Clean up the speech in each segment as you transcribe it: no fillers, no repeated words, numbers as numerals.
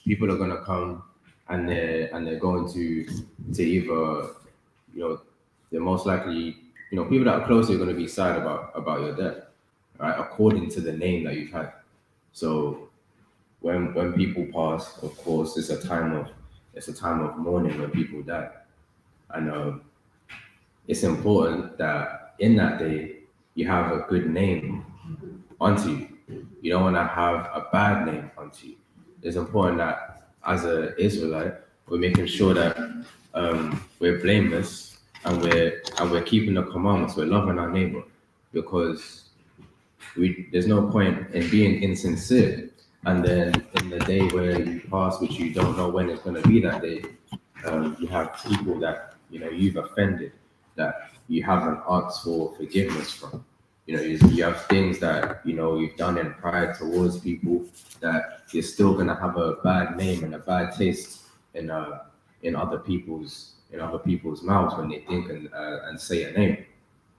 people are gonna come and they're going to either, you know, they're most likely, people that are close are going to be sad about your death, right? According to the name that you've had. So when people pass, of course, it's a time of mourning when people die, and it's important that in that day you have a good name onto you. You don't want to have a bad name onto you. It's important that as an Israelite, we're making sure that we're blameless and we're keeping the commandments. We're loving our neighbor, because there's no point in being insincere. And then in the day where you pass, which you don't know when it's going to be that day, you have people that you've offended, that you haven't asked for forgiveness from. You have things that you've done in pride towards people, that you're still going to have a bad name and a bad taste in other people's mouths when they think and say a name.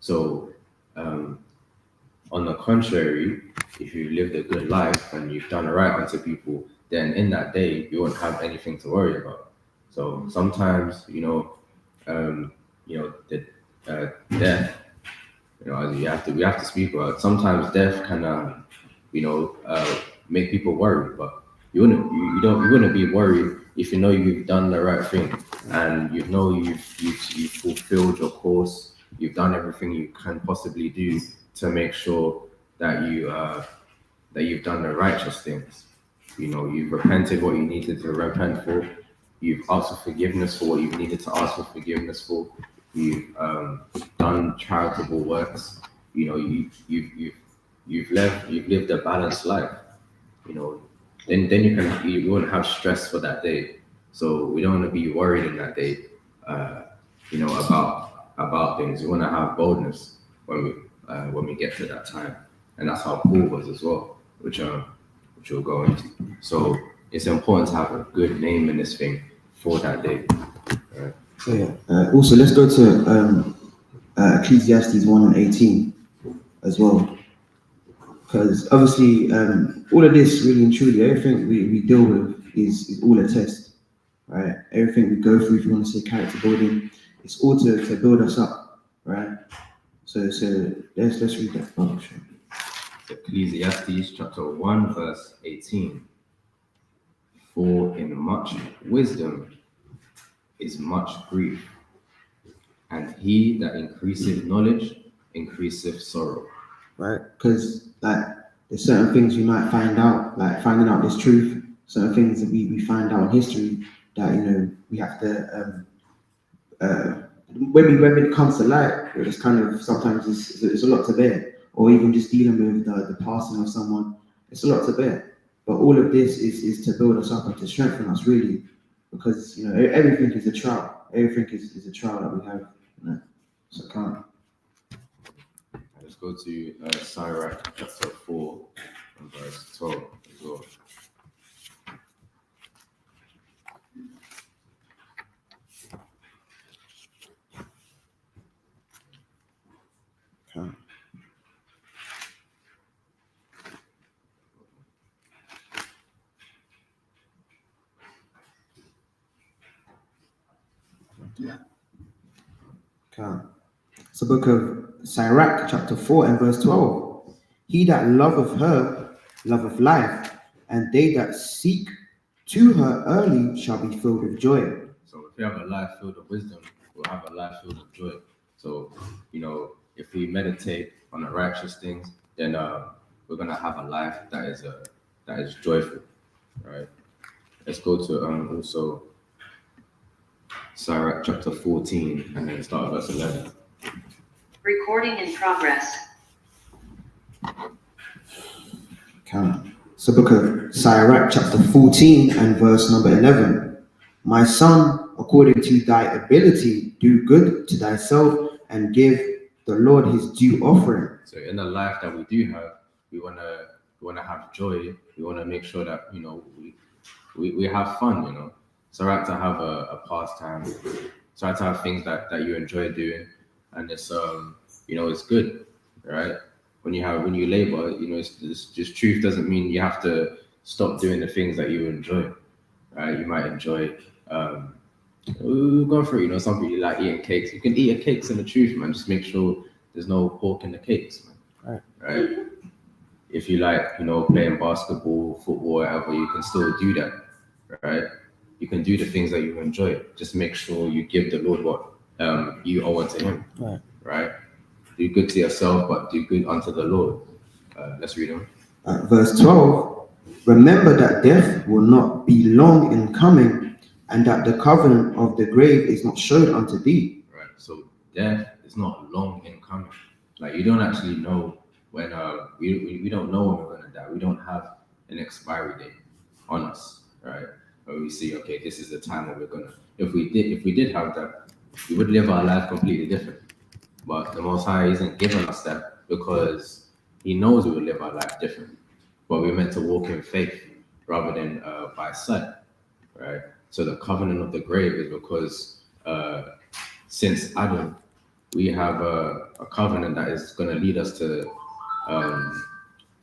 So on the contrary, if you lived a good life and you've done right unto people, then in that day you won't have anything to worry about. So sometimes, the death, we have to speak about. Sometimes death can, make people worried, but you wouldn't be worried if you know you've done the right thing, and you've fulfilled your course. You've done everything you can possibly do to make sure that you've done the righteous things. You've repented what you needed to repent for. You've asked for forgiveness for what you needed to ask for forgiveness for. You've done charitable works. You've lived a balanced life. Then you won't have stress for that day. So we don't want to be worried in that day. About things. We want to have boldness when we get to that time, and that's how Paul was as well, which we'll go into. So it's important to have a good name in this thing for that day. Right? So yeah. Also, let's go to Ecclesiastes 1:18 as well, because obviously all of this, really and truly, everything we deal with is all a test, right? Everything we go through, if you want to say character building, it's all to build us up, right? So let's read that. Oh, sure. Ecclesiastes chapter 1 verse 18. For in much wisdom is much grief, and he that increaseth knowledge increaseth sorrow. Right? Because there's certain things we might find out, like finding out this truth, certain things that we find out in history that we have to when it comes to light, it's kind of sometimes it's a lot to bear, or even just dealing with the passing of someone, it's a lot to bear. But all of this is to build us up and to strengthen us, really, because everything is a trial. Everything is a trial that we have. So come. Let's go to Sirach chapter 4 and verse 12 as well. So book of Sirach chapter 4 and verse 12. He that loveth her loveth life, and they that seek to her early shall be filled with joy. So if we have a life filled with wisdom, we'll have a life filled with joy. So, if we meditate on the righteous things, then we're gonna have a life that is joyful, right? Let's go to also Sirach chapter 14 and then start verse 11. Recording in progress. So book of Sirach chapter 14 and verse number 11. My son, according to thy ability, do good to thyself and give the Lord his due offering. So in the life that we do have, we wanna have joy. We wanna make sure that we have fun. It's all right to have a pastime. It's all right to have things that you enjoy doing, and it's it's good, right? When you labor, it's just truth doesn't mean you have to stop doing the things that you enjoy. right? You might enjoy. We'll go through, some people like eating cakes. You can eat a cakes in the truth, man. Just make sure there's no pork in the cakes, man. Right? If you like, playing basketball, football, whatever, you can still do that, right? You can do the things that you enjoy. Just make sure you give the Lord what you owe unto Him, right? Do good to yourself, but do good unto the Lord. Let's read on. Verse 12, remember that death will not be long in coming, and that the covenant of the grave is not showed unto thee. Right, so death is not long in coming. Like, you don't actually know when, we don't know when we're going to die. We don't have an expiry date on us, right? Where we see, okay, this is the time when we're going to, if we did have that, we would live our life completely different. But the Most High isn't giving us that because He knows we will live our life different. But we're meant to walk in faith rather than by sight, right? So the covenant of the grave is because since Adam, we have a covenant that is going to lead us to,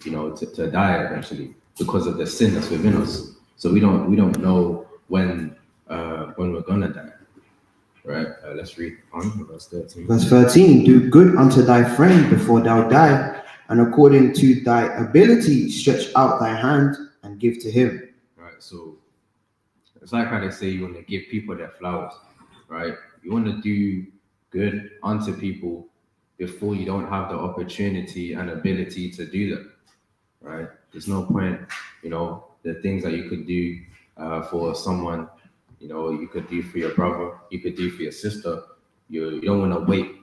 to die eventually because of the sin that's within us. So we don't know when we're gonna die. Right, let's read on verse 13. Verse 13, do good unto thy friend before thou die, and according to thy ability stretch out thy hand and give to him. Right, so it's like how they say you want to give people their flowers, right? You want to do good unto people before you don't have the opportunity and ability to do that, right? There's no point, the things that you could do for someone, you could do for your brother, you could do for your sister. You don't want to wait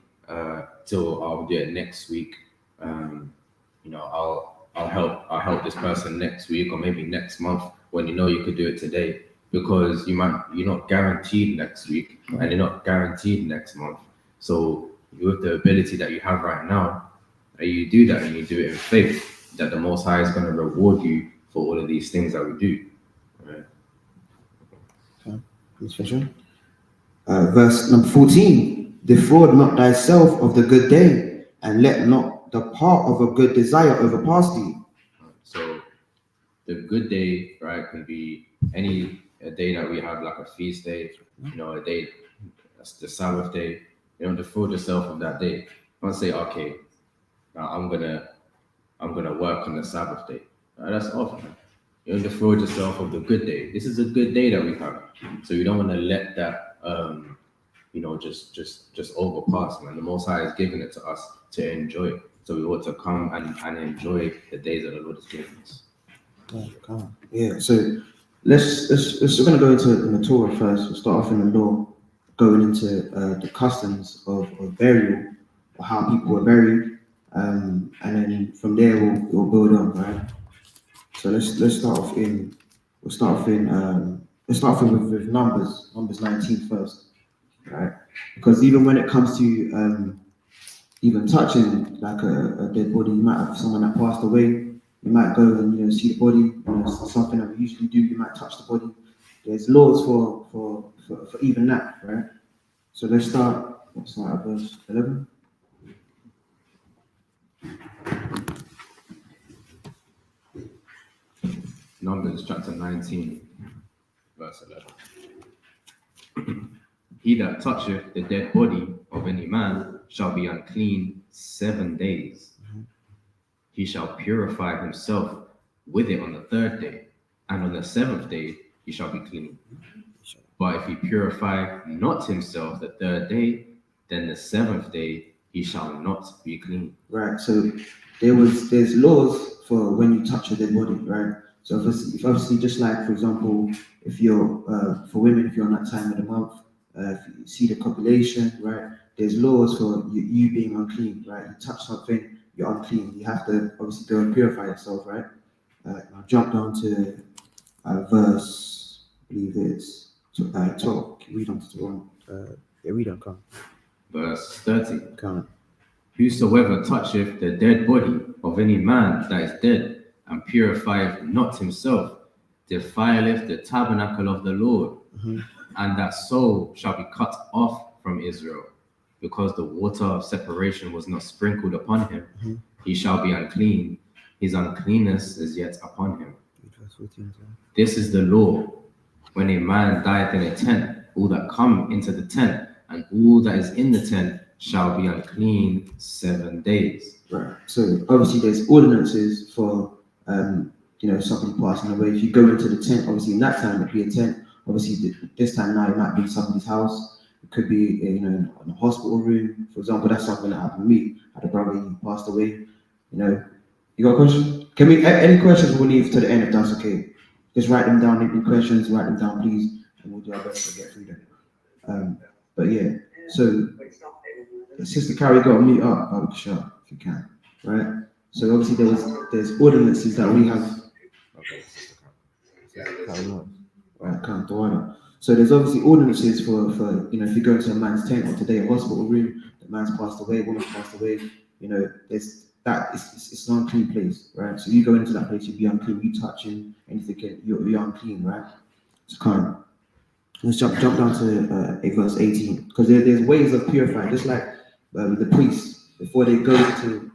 till I'll do it next week. I'll help this person next week or maybe next month when you could do it today, because you're not guaranteed next week and you're not guaranteed next month. So with the ability that you have right now, you do that and you do it in faith that the Most High is going to reward you for all of these things that we do. Right? Verse number 14, defraud not thyself of the good day, and let not the part of a good desire overpass thee. So the good day, right, can be a day that we have, like a feast day, a day that's the Sabbath day. Defraud yourself of that day. Don't say, okay, now I'm gonna work on the Sabbath day. That's off, man. You don't defraud yourself of the good day. This is a good day that we have, so you don't want to let that just overpass, man. The Most High is giving it to us to enjoy, so we ought to come and enjoy the days that the Lord has given us. Yeah, so we're going to go into the Torah first. We'll start off in the law, going into the customs of burial, or how people were buried, and then from there we'll build on, right? So let's start off with Numbers 19 first, right? Because even when it comes to even touching like a dead body, you might have someone that passed away. You might go and see the body. Something that we usually do. You might touch the body. There's laws for even that, right? So let's start at verse 11. Numbers chapter 19, verse 11. He that toucheth the dead body of any man shall be unclean 7 days. He shall purify himself with it on the 3rd day, and on the 7th day he shall be clean. But if he purify not himself the 3rd day, then the 7th day he shall not be clean. Right. So there's laws for when you touch a dead body, right? So obviously, just like, for example, if you're for women, if you're on that time of the month, if you see the copulation, right? There's laws for you being unclean, right? You touch something, you're unclean. You have to obviously go and purify yourself, right? I'll jump down to verse, I believe it's 12. Read on to 12. Read on, come. Verse 30. Come. Whosoever toucheth the dead body of any man that is dead, and purifieth not himself, defileth the tabernacle of the Lord, and that soul shall be cut off from Israel, because the water of separation was not sprinkled upon him. He shall be unclean, his uncleanness is yet upon him. This is the law when a man dieth in a tent, all that come into the tent and all that is in the tent shall be unclean 7 days. Right. So obviously there's ordinances for somebody passing away. If you go into the tent, obviously in that time it'd be a tent. Obviously this time now it might be somebody's house. It could be in a hospital room, for example. That's something that happened to me. I had a brother, he passed away. You got a question? Can we any questions we'll leave to the end if that's okay? Just write them down. Any questions, write them down, please, and we'll do our best to get through them. But yeah, so Sister Carrie got to meet up, Sure, if you can, right? So obviously there's ordinances that we have. Okay, Right, can't do it. So there's obviously ordinances for if you go into a man's tent or today a hospital room, the man's passed away, woman's passed away, there's that it's an unclean place, right? So you go into that place, you be unclean, you touch him, anything, you're unclean, right? It's kind of. Let's jump down to verse 18, because there's ways of purifying, just like the priests before they go into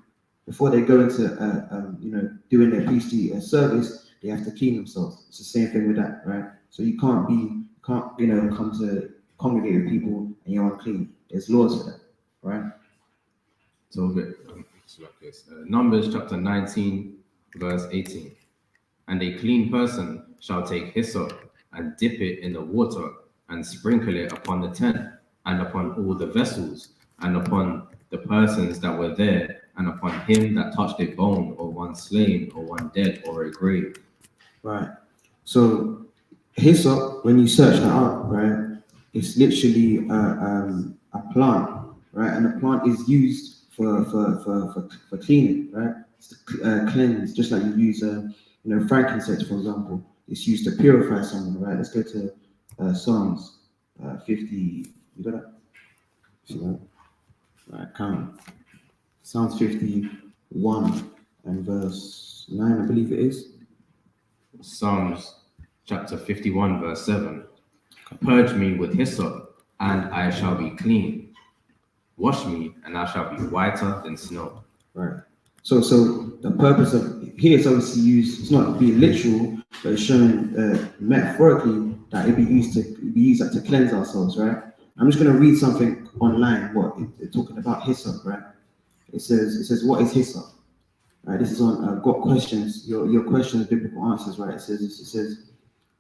doing their priestly service, they have to clean themselves. It's the same thing with that, right? So you can't come to congregate with people and you're unclean. There's laws for that, right? So it's like this. Numbers chapter 19, verse 18. And a clean person shall take hyssop and dip it in the water and sprinkle it upon the tent and upon all the vessels and upon the persons that were there and upon him that touched a bone or one slain or one dead or a grave. Right. So hyssop, when you search that up, right, it's literally a plant, right, and the plant is used for cleaning, right? It's to cleanse, just like you use frankincense, for example. It's used to purify someone, right? Let's go to Psalms 50. You got that? Right, count. Psalms 51 and verse 9, I believe it is. Psalms chapter 51, verse 7. Purge me with hyssop, and I shall be clean. Wash me, and I shall be whiter than snow. Right. So the purpose of here is obviously used. It's not being literal, but it's showing metaphorically that it be used to cleanse ourselves. Right. I'm just going to read something online. It's talking about hyssop. Right. It says what is hyssop? Right. This is on Got Questions. Your questions, biblical answers. Right. It says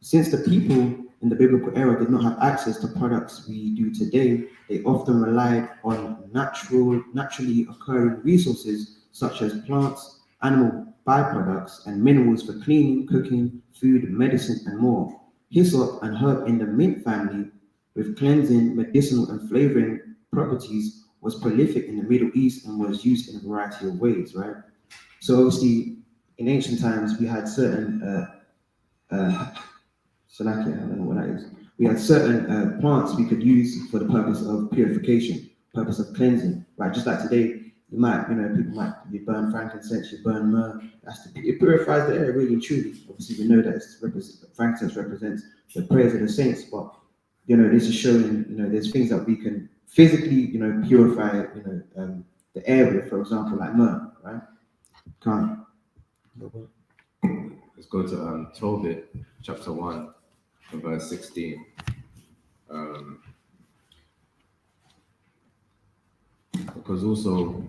since the people in the biblical era did not have access to products we do today, they often relied on naturally occurring resources such as plants, animal byproducts, and minerals for cleaning, cooking, food, medicine, and more. Hyssop, an herb in the mint family with cleansing, medicinal, and flavoring properties, was prolific in the Middle East and was used in a variety of ways, right? So obviously, in ancient times, we had certain Salakia, I don't know what that is. We had certain plants we could use for the purpose of purification, purpose of cleansing, right? Just like today, you burn frankincense, you burn myrrh. It purifies the air really and truly. Obviously, we know that frankincense represents the prayers of the saints, but this is showing there's things that we can physically purify the air with, for example, like myrrh, right? Let's go to Tobit chapter 1 verse 16. Because also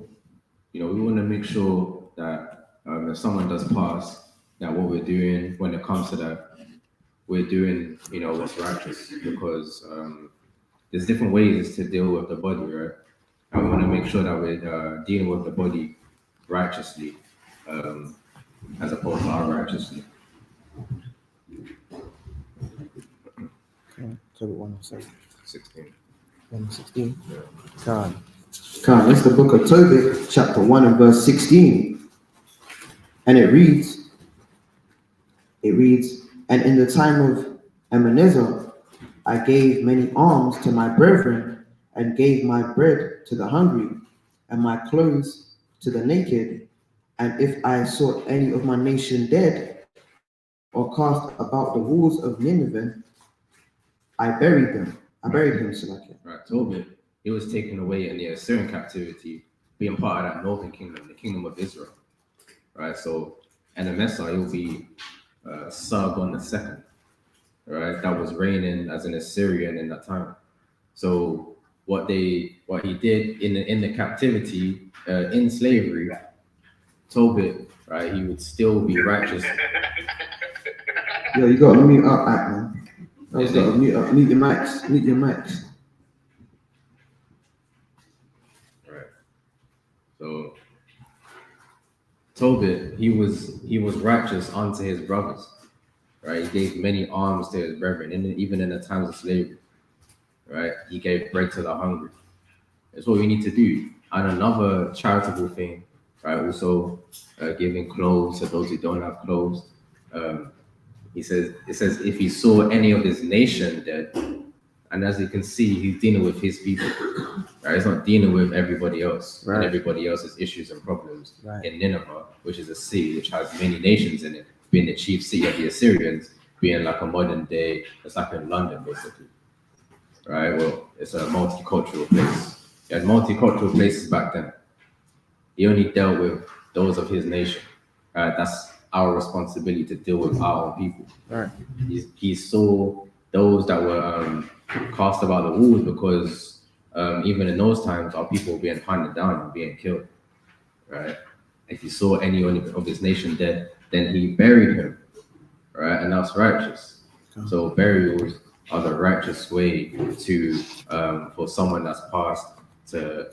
we want to make sure that if someone does pass, that what we're doing when it comes to that, we're doing what's righteous, because there's different ways to deal with the body, right? And we want to make sure that we're dealing with the body righteously, as opposed to unrighteously. Okay, so 116. 16. 116. Yeah. Khan, it's the book of Tobit, chapter 1 and verse 16. And it reads, and in the time of Ebenezer, I gave many alms to my brethren, and gave my bread to the hungry, and my clothes to the naked. And if I saw any of my nation dead, or cast about the walls of Nineveh, I buried him, Salakia. Right, Tobit, he was taken away in the Assyrian captivity, being part of that northern kingdom, the kingdom of Israel. Right, so Ebenezer, he'll be Sargon II. right, that was reigning as an Assyrian in that time. So what he did in the captivity, in slavery, Tobit, right, he would still be righteous. Yo, you gotta mute up, Act, man. I was Yeah, gotta mute up. Mute your mics. Mute your mics. Right. So Tobit, he was righteous unto his brothers. Right. He gave many alms to his brethren, even in the times of slavery. Right. He gave bread to the hungry. That's what we need to do. And another charitable thing, right? Also, giving clothes to those who don't have clothes. It says, if he saw any of his nation dead, and as you can see, he's dealing with his people, right? He's not dealing with everybody else and Right. everybody else's issues and problems. Right. In Nineveh, which is a city which has many nations in it, being the chief city of the Assyrians, being like a modern day, it's like in London, basically, right? Well, it's a multicultural place. He had multicultural places back then. He only dealt with those of his nation. That's our responsibility to deal with our own people. Right. He saw those that were cast about the walls because even in those times, our people were being hunted down and being killed. Right? If he saw any of his nation dead, then he buried him. Right? And that's righteous. So burials are the righteous way to for someone that's passed to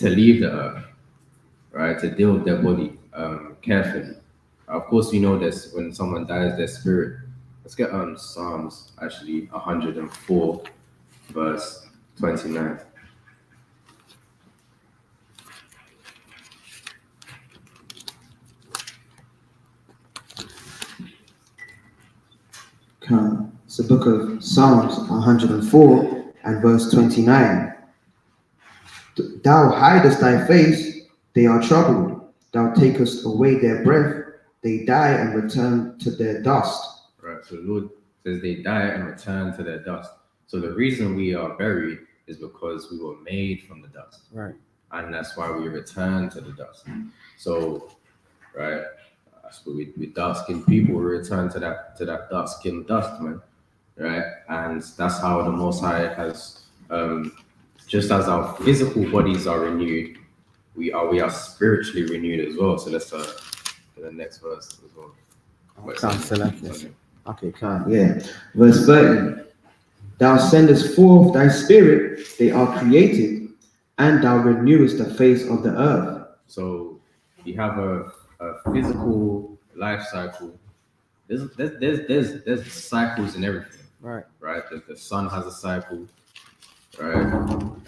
leave the earth, right? To deal with their body carefully. Of course, we know this when someone dies, their spirit. Let's get on Psalms actually 104, verse 29. It's the book of Psalms 104 and verse 29. Thou hidest thy face, they are troubled. Thou takest away their breath, they die and return to their dust. Right. So the Lord says they die and return to their dust. So the reason we are buried is because we were made from the dust. Right. And that's why we return to the dust. So, right, that's what we dark-skinned people return to that dark-skinned dust, man. Right? And that's how the Most High has just as our physical bodies are renewed, we are spiritually renewed as well. So let's to the next verse as well. Okay, can't. Yeah. Verse 30. Thou sendest forth thy spirit, they are created, and thou renewest the face of the earth. So you have a physical life cycle. There's cycles in everything. Right. Right. The sun has a cycle. Right.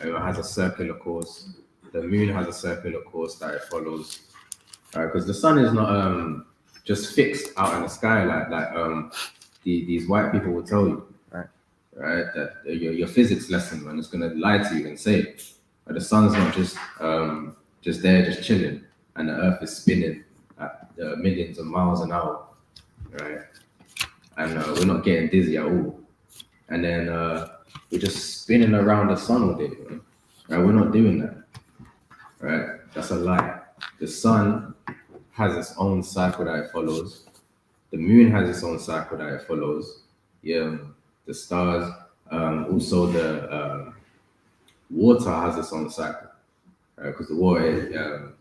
It has a circular course. The moon has a circular course that it follows. Right. Because the sun is not just fixed out in the sky like these white people will tell you. Right, that your physics lesson, man, is gonna lie to you and say, but the sun's not just there, just chilling, and the earth is spinning at millions of miles an hour, right? And we're not getting dizzy at all, and then we're just spinning around the sun all day, man. Right? We're not doing that, right? That's a lie. The sun has its own cycle that it follows. The moon has its own cycle that it follows. Yeah. The stars, also the water has its own cycle, because the water,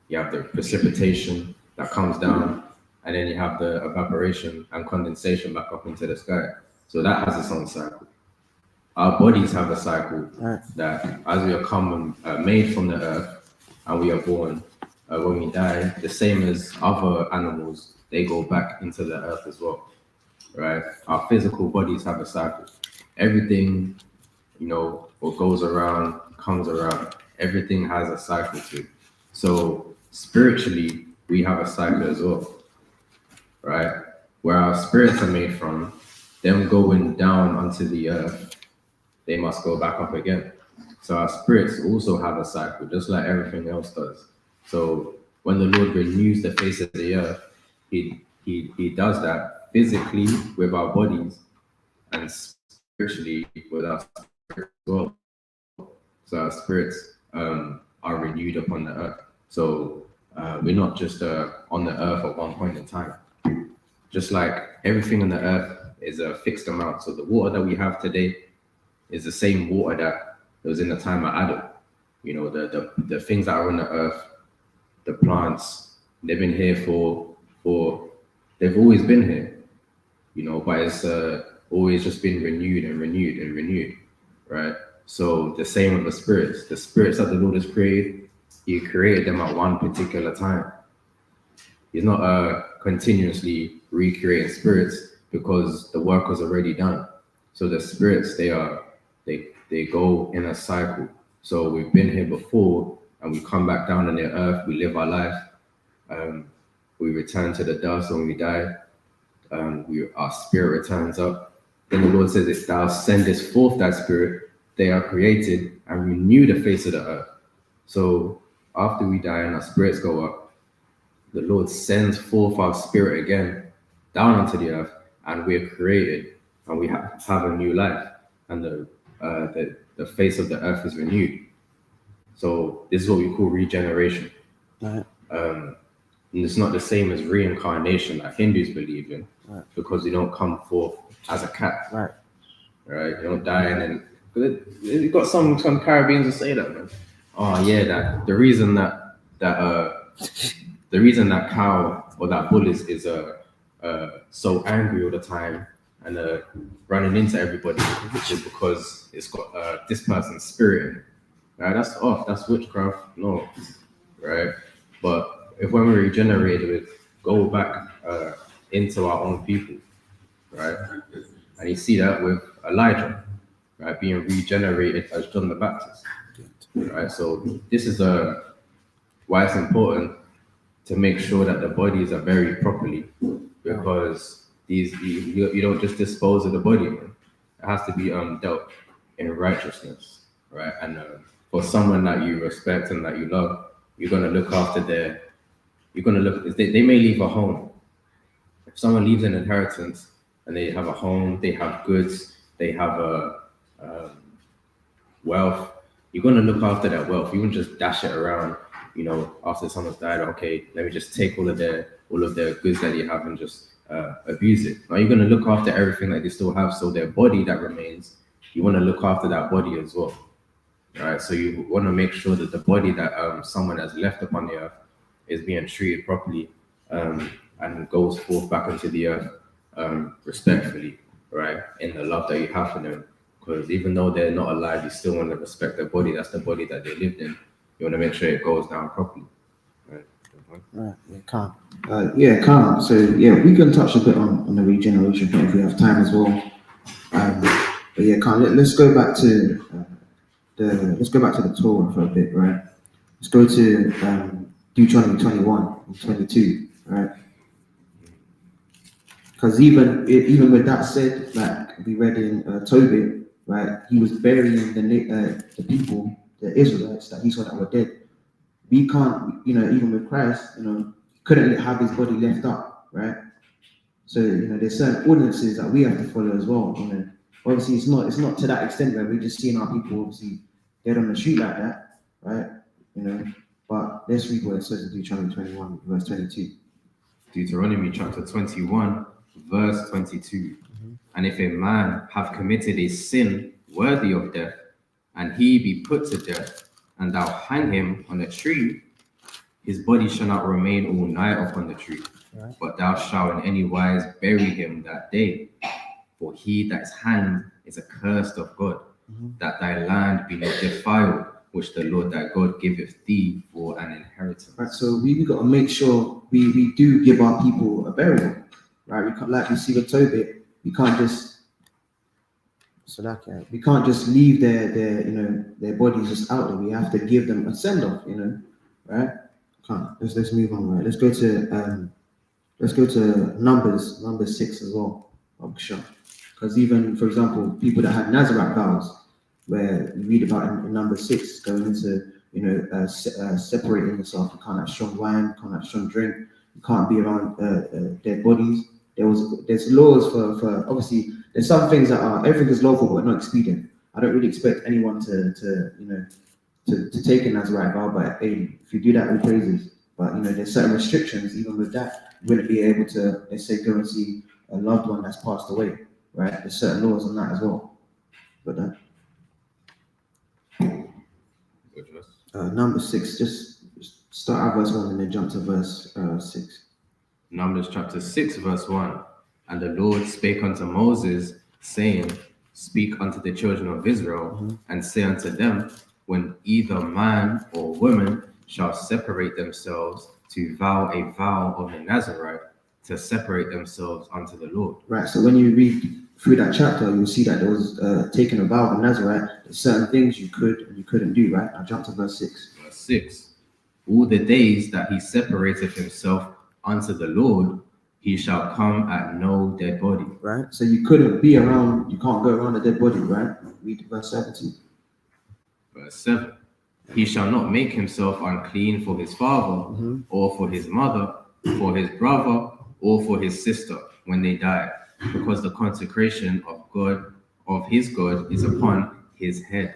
you have the precipitation that comes down, and then you have the evaporation and condensation back up into the sky. So that has its own cycle. Our bodies have a cycle that as we are made from the earth and we are born, when we die, the same as other animals, they go back into the earth as well. Right, our physical bodies have a cycle. Everything, what goes around comes around. Everything has a cycle too. So spiritually, we have a cycle as well. Right, where our spirits are made from, them going down onto the earth, they must go back up again. So our spirits also have a cycle, just like everything else does. So when the Lord renews the face of the earth, he does that physically with our bodies and spiritually with our spirits as well. So our spirits are renewed upon the earth. So we're not just on the earth at one point in time. just like everything on the earth is a fixed amount. So the water that we have today is the same water that was in the time of Adam. You know, the things that are on the earth, the plants, they've been here for they've always been here, you know, but it's always just been renewed and renewed and renewed, right? So the same with the spirits that the Lord has created, He created them at one particular time. He's not continuously recreating spirits because the work was already done. So the spirits, they go in a cycle. So we've been here before, and we come back down on the earth. We live our life. We return to the dust when we die. Our spirit returns up. Then the Lord says, "If thou sendest forth thy spirit, they are created and renew the face of the earth." So after we die and our spirits go up, the Lord sends forth our spirit again down onto the earth, and we're created, and we have a new life, and the face of the earth is renewed. So this is what we call regeneration. Right. And it's not the same as reincarnation that Hindus believe in, Right. because you don't come forth as a cat, Right. right? You don't die and then. You've got some Caribbeans who say that, man. Oh yeah, that the reason that cow or that bull is so angry all the time and running into everybody is because it's got this person's spirit in it. Right? That's off. That's witchcraft. No, right? But if when we're regenerated, we go back into our own people, right? And you see that with Elijah, right, being regenerated as John the Baptist, right? So this is why it's important to make sure that the bodies are buried properly, because you don't just dispose of the body, man. It has to be dealt in righteousness, right? And for someone that you respect and that you love, you're gonna look after they may leave a home. If someone leaves an inheritance and they have a home, they have goods, they have wealth, you're gonna look after that wealth. You wouldn't just dash it around, you know, after someone's died. Okay, let me just take all of their goods that they have and just abuse it. Now you're gonna look after everything that they still have. So their body that remains, you want to look after that body as well, right? So you want to make sure that the body that someone has left upon the earth is being treated properly and goes forth back into the earth respectfully, right? In the love that you have for them. Because even though they're not alive, you still want to respect their body. That's the body that they lived in. You want to make sure it goes down properly. Right? Right. Yeah, calm. Calm. So yeah, we can touch a bit on the regeneration point if we have time as well. But yeah, calm. Let's go back to the Torah for a bit, right? Let's go to Deuteronomy 21 and 22, right? Because even with that said, like we read in Tobit, right? He was burying the people, the Israelites that he saw that were dead. We can't, even with Christ, couldn't have his body left up, right? So there's certain ordinances that we have to follow as well. Obviously it's not to that extent where we're just seeing our people obviously dead on the street like that, right? But let's read what it says in Deuteronomy 21, verse 22. Deuteronomy chapter 21, verse 22. And if a man have committed a sin worthy of death, and he be put to death, and thou hang him on a tree, his body shall not remain all night upon the tree, right. But thou shalt in any wise bury him that day. For he that is hanged is accursed of God, that thy land be not defiled, which the Lord thy God giveth thee for an inheritance. Right, so we got to make sure we do give our people a burial, right? We can't, like we see with Tobit, we can't just leave their bodies just out there. We have to give them a send off, right? Let's move on, right? Let's go to Numbers 6 as well. Because even, for example, people that had Nazarite vows, where you read about in number 6, going into separating yourself. You can't have strong wine, you can't have strong drink, you can't be around dead bodies. There's laws for obviously there's some things that are everything is lawful but not expedient. I don't really expect anyone to take a Nazarite vow, but hey, if you do that, we praises. But there's certain restrictions even with that. you wouldn't be able to, let's say, go and see a loved one that's passed away, right? There's certain laws on that as well. But Which verse? number 6, just start at verse 1 and then jump to verse 6. Numbers chapter 6, verse 1. And the Lord spake unto Moses, saying, Speak unto the children of Israel, and say unto them, when either man or woman shall separate themselves to vow a vow of the Nazarite, to separate themselves unto the Lord. Right, so when you read through that chapter, you'll see that there was taking a vow of Nazarite. There's certain things you could and you couldn't do, right? I'll jump to verse 6. Verse 6. All the days that he separateth himself unto the Lord, he shall come at no dead body. Right, so you couldn't be around, you can't go around a dead body, right? Read verse 17. Verse 7. He shall not make himself unclean for his father, or for his mother, for his brother, or for his sister when they die, because the consecration of God, of his God, is upon his head.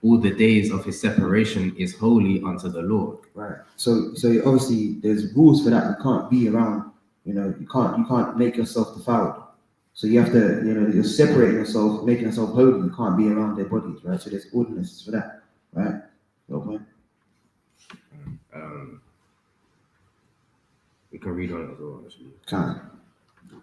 All the days of his separation is holy unto the Lord. Right. So obviously there's rules for that. You can't be around, you can't make yourself defiled. So you have to, you're separating yourself, making yourself holy. You can't be around their bodies, right? So there's ordinances for that, right? Okay. We can read on as well, actually. Can't.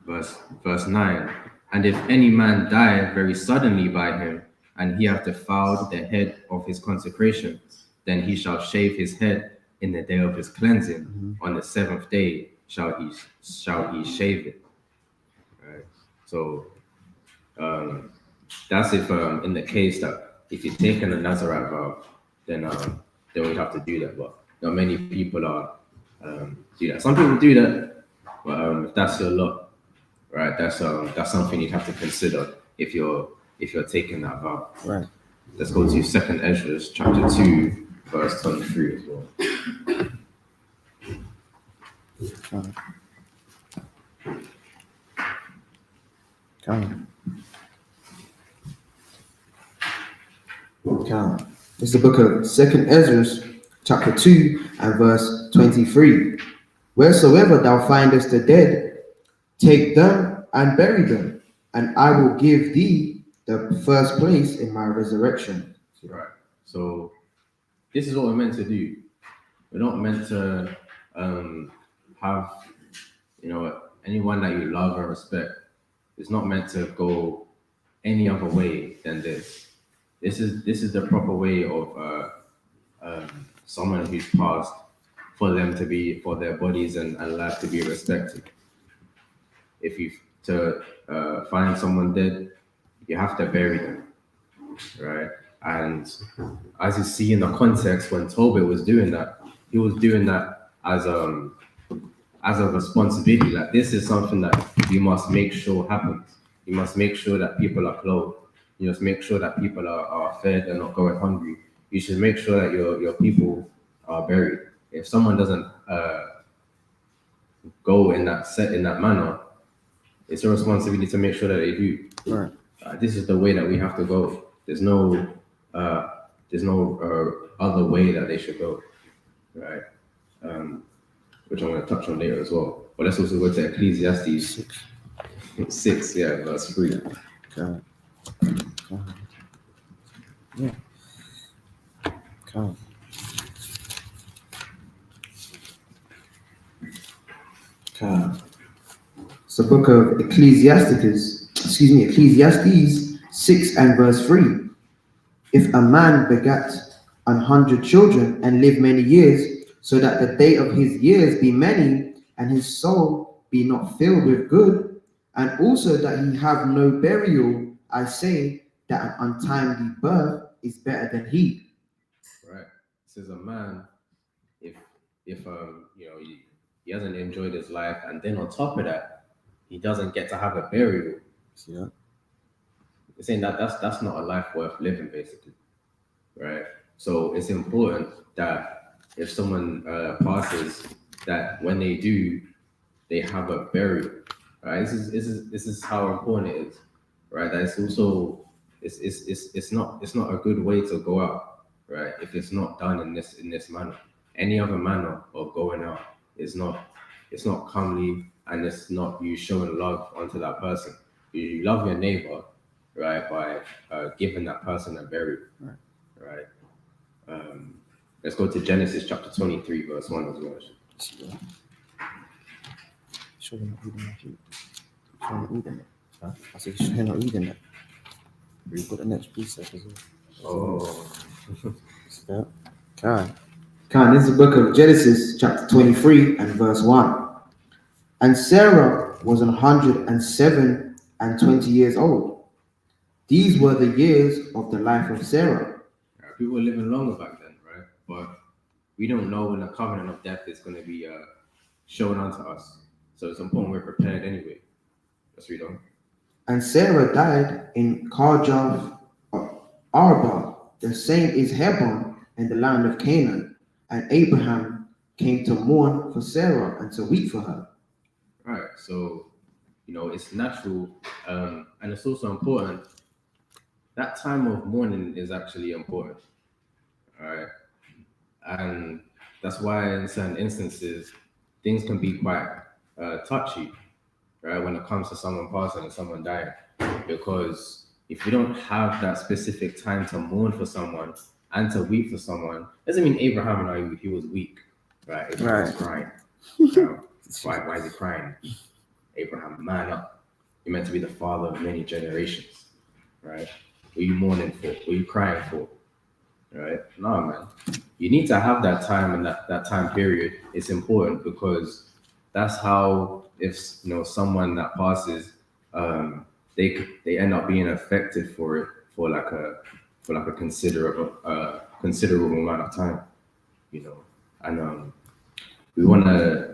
Verse 9. And if any man die very suddenly by him, and he have defiled the head of his consecration, then he shall shave his head in the day of his cleansing. On the 7th day shall he shave it. Right. So that's if in the case that if you're taking a Nazarite vow, then we have to do that. But not many people are do that. Some people do that, but if that's your lot, right? That's something you'd have to consider if you're taking that vow. Right. Let's go to 2nd Ezra chapter 2, verse 23 as well. It's the book of 2nd Ezra, chapter 2, and verse 23. Wheresoever thou findest the dead, take them and bury them, and I will give thee the first place in my resurrection. Right. So this is what we're meant to do. We're not meant to have, anyone that you love and respect. It's not meant to go any other way than this. This is the proper way of someone who's passed, for their bodies and life to be respected. If you find someone dead, you have to bury them, right? And as you see in the context, when Tobit was doing that, he was doing that as a responsibility. Like, this is something that you must make sure happens. You must make sure that people are clothed. You must make sure that people are fed and not going hungry. You should make sure that your people are buried. If someone doesn't go in that manner, it's a responsibility to make sure that they do. Right. This is the way that we have to go. There's no other way that they should go, right? Which I'm going to touch on later as well. But let's also go to Ecclesiastes 6, verse 3. It's the book of Ecclesiastes 6 and verse 3. If a man begat 100 children and live many years, so that the day of his years be many, and his soul be not filled with good, and also that he have no burial, I say that an untimely birth is better than he. Right. It says a man, if he hasn't enjoyed his life, and then on top of that, he doesn't get to have a burial. Yeah. It's saying that that's not a life worth living, basically, right? So it's important that if someone passes, that when they do, they have a burial, right? This is how important it is, right? That it's also it's not a good way to go out, right? If it's not done in this manner, any other manner of going out is not it's not comely, and it's not you showing love onto that person. You love your neighbor, right, by giving that person a burial, right? Let's go to Genesis chapter 23, verse 1 as well. Sure you're not reading that. Sure you're not reading it. Huh? I said, sure you're not reading it. We've got the next precept as well. Oh. Khan, this is the book of Genesis, chapter 23 and verse 1. And Sarah was 107 and 20 years old. These were the years of the life of Sarah. People were living longer back then, right? But we don't know when the covenant of death is going to be shown unto us. So it's important we're prepared anyway. Let's read on. And Sarah died in Karjav Arba, the same is Hebron in the land of Canaan. And Abraham came to mourn for Sarah and to weep for her. Right, so, it's natural, and it's also important. That time of mourning is actually important, all right? And that's why in certain instances, things can be quite touchy, right? When it comes to someone passing and someone dying, because if you don't have that specific time to mourn for someone and to weep for someone, doesn't mean Abraham, he was weak, right? Abraham was crying. Why is he crying? Abraham, man up. You're meant to be the father of many generations, right? What are you mourning for? What are you crying for? Right? No, man. You need to have that time, and that time period. It's important because that's how, if someone that passes, they end up being affected for it for like a considerable amount of time, and we want to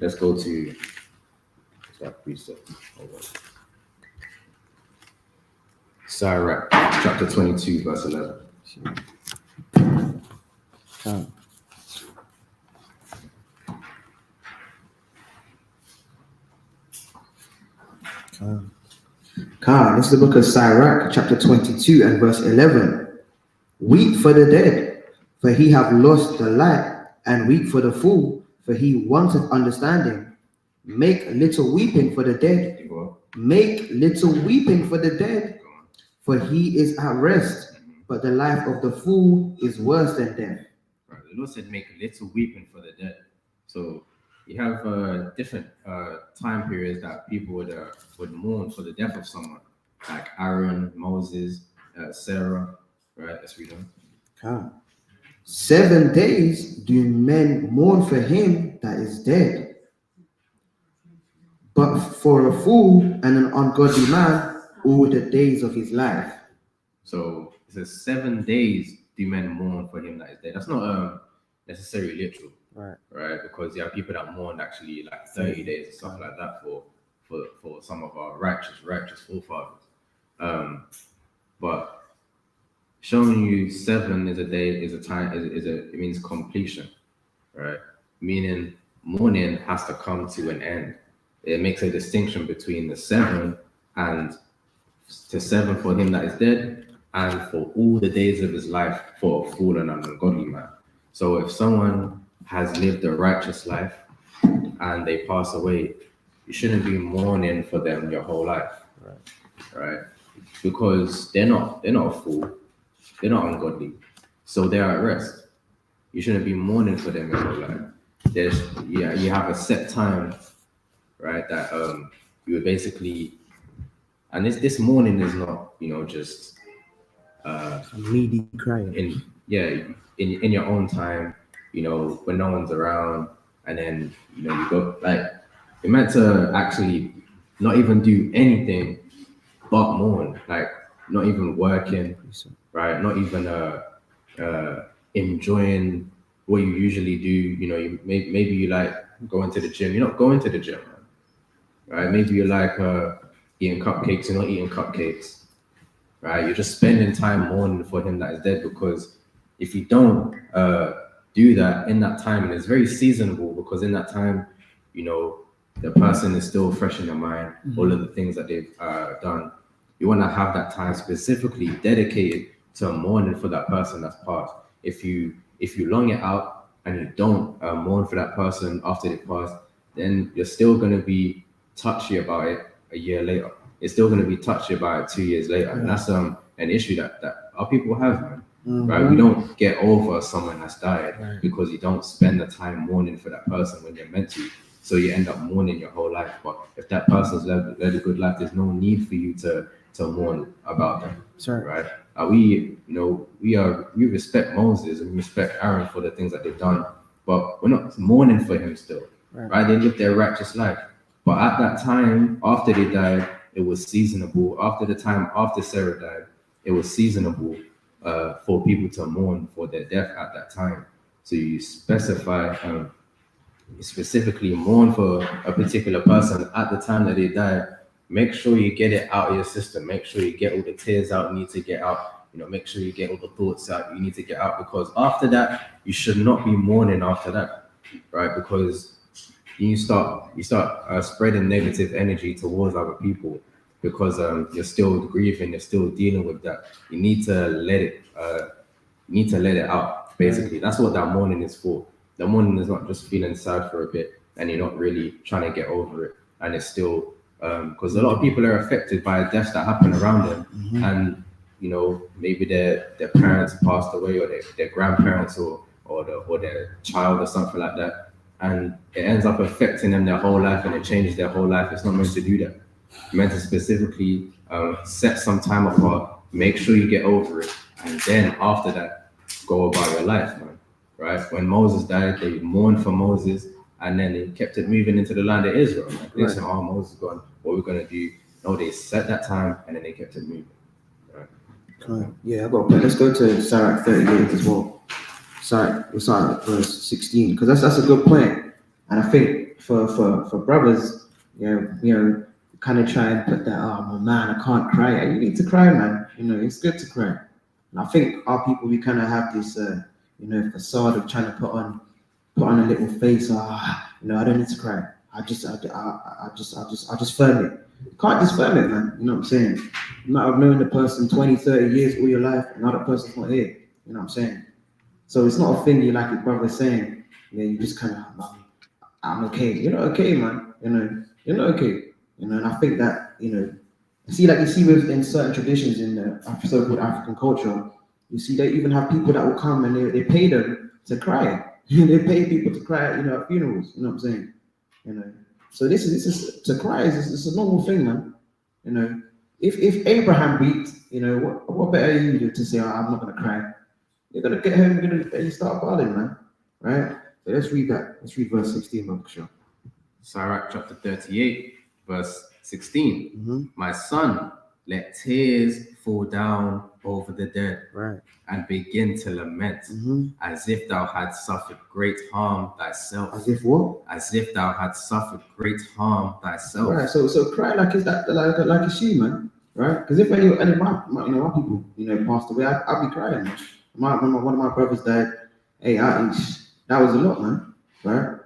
let's go to that precept. Sirach chapter 22 verse 11. Khan, this is the book of Sirach, chapter 22 and verse 11. Weep for the dead, for he have lost the light, and weep for the fool, for he wanteth understanding. Make little weeping for the dead. Make little weeping for the dead, for he is at rest, but the life of the fool is worse than death. Right. The Lord said, make little weeping for the dead. So you have different time periods that people would mourn for the death of someone, like Aaron, Moses, Sarah. Right, let's read on. 7 days do men mourn for him that is dead, but for a fool and an ungodly man all the days of his life. So it says 7 days do men mourn for him that is dead. That's not necessarily literal, right? Because you have people that mourn actually like 30 days or stuff like that for some of our righteous forefathers. But showing you 7 is a day, is a time, it means completion, right? Meaning mourning has to come to an end. It makes a distinction between the 7 and the 7 for him that is dead, and for all the days of his life for a fallen and ungodly man. So if someone has lived a righteous life and they pass away, you shouldn't be mourning for them your whole life, right? Because they're not a fool. They're not ungodly, so they're at rest. You shouldn't be mourning for them your whole life. You have a set time, right? That you would basically, and this mourning is not, just needy crying. In your own time, when no one's around, and then you go like you're meant to actually not even do anything but mourn, like not even working, right? Not even enjoying what you usually do. Maybe you like going to the gym. You're not going to the gym, right? Maybe you like eating cupcakes. You're not eating cupcakes, right? You're just spending time mourning for him that is dead, because if you don't do that in that time, and it's very seasonable, because in that time, the person is still fresh in your mind, all of the things that they've done. You want to have that time specifically dedicated to mourning for that person that's passed. If you long it out, and you don't mourn for that person after they pass, then you're still going to be touchy about it a year later. It's still going to be touchy about it 2 years later, and that's an issue that our people have, man. Right? We don't get over someone that's died because you don't spend the time mourning for that person when you're meant to. So you end up mourning your whole life. But if that person's led a good life, there's no need for you to mourn about them. Right? We respect Moses and we respect Aaron for the things that they've done, but we're not mourning for him still. Right? They lived their righteous life. But at that time, after they died, it was seasonable. After Sarah died, it was seasonable for people to mourn for their death at that time. So you specifically mourn for a particular person at the time that they died. Make sure you get it out of your system. Make sure you get all the tears out you need to get out. Make sure you get all the thoughts out you need to get out, because after that, you should not be mourning after that, right? Because you start spreading negative energy towards other people, because you're still grieving, you're still dealing with that. You need to let it out. Basically, that's what that mourning is for. The mourning is not just feeling sad for a bit and you're not really trying to get over it, and it's still because a lot of people are affected by deaths that happen around them, and maybe their parents passed away, or their grandparents, or their child or something like that, and it ends up affecting them their whole life, and it changes their whole life. It's not meant to do that. It's meant to specifically set some time apart, make sure you get over it, and then after that, go about your life, man. Right? When Moses died, they mourned for Moses, and then they kept it moving into the land of Israel. Like, listen, Moses is gone, what we're going to do? No, they set that time, and then they kept it moving. Right? Yeah, let's go to Sirach 38 as well. Sirach verse 16, because that's a good point. And I think for brothers, kind of try and put that, oh man, I can't cry. You need to cry, man. It's good to cry. And I think our people, we kind of have this facade of trying to put on a little face. I don't need to cry. I just firm it. You can't just firm it, man. You know what I'm saying? You might have known the person 20, 30 years all your life, and now that person's not here. You know what I'm saying? So it's not a thing you, like your brother saying, you just kind of, I'm okay. You're not okay, man. You're not okay. And I think that, you see within certain traditions in the so-called African culture, you see they even have people that will come and they pay them to cry. They pay people to cry, at funerals. You know what I'm saying? So this is to cry is a normal thing, man. If Abraham wept, what better you do to say, I'm not gonna cry? You're gonna get home, you start bawling, man. Right? So let's read that. Let's read verse 16, man, for sure. Sirach chapter 38, verse 16. My son, let tears fall down over the dead, and begin to lament, as if thou had suffered great harm thyself. As if what? As if thou had suffered great harm thyself. Right. So cry like it's that, like a she, man. Right? Because if any of my people, passed away, I'd be crying. When one of my brothers died, that was a lot, man. Right?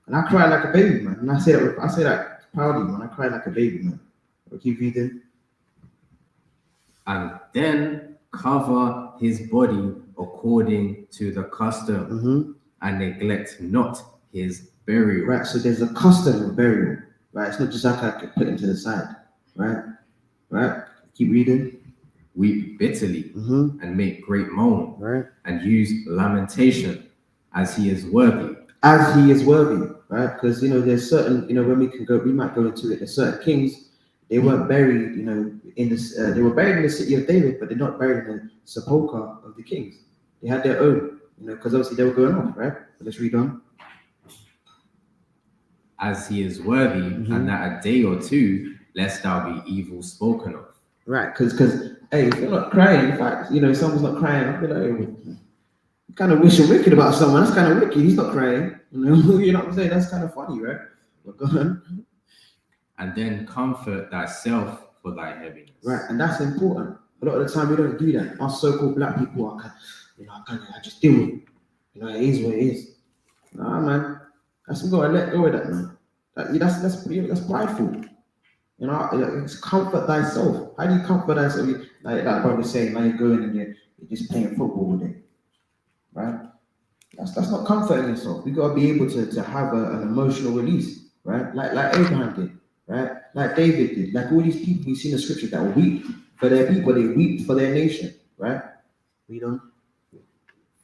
And I cried like a baby, man. And I say that proudly, man. I cried like a baby, man. I'll keep reading. And then cover his body according to the custom, and neglect not his burial. Right, so there's a custom of burial, right? It's not just like I could put him to the side, right? Keep reading. Weep bitterly and make great moan, right? And use lamentation, as he is worthy. As he is worthy, right? Because there's certain, when we might go into it. There's certain kings. They weren't buried, in this. They were buried in the city of David, but they're not buried in the sepulchre of the kings. They had their own, because obviously they were going off, right? But let's read on. As he is worthy, and that a day or two, lest thou be evil spoken of. Right, because hey, if you're not crying, in fact, if someone's not crying, I feel like you kind of wish you're wicked about someone. That's kind of wicked. He's not crying, you know what I'm saying? That's kind of funny, right? But go on. And then comfort thyself for thy heaviness. Right, and that's important. A lot of the time we don't do that. Us so-called black people I just deal with it. It is what it is. Nah, man. We gotta let go of that, man. That's prideful. It's comfort thyself. How do you comfort thyself? Like brother saying, now you're going and you're just playing football with it. Right? That's not comforting yourself. We gotta be able to have an emotional release, right? Like Abraham did, right? Like David did, like all these people we see in the scripture that weep for their people, they weep for their nation, right? Read on.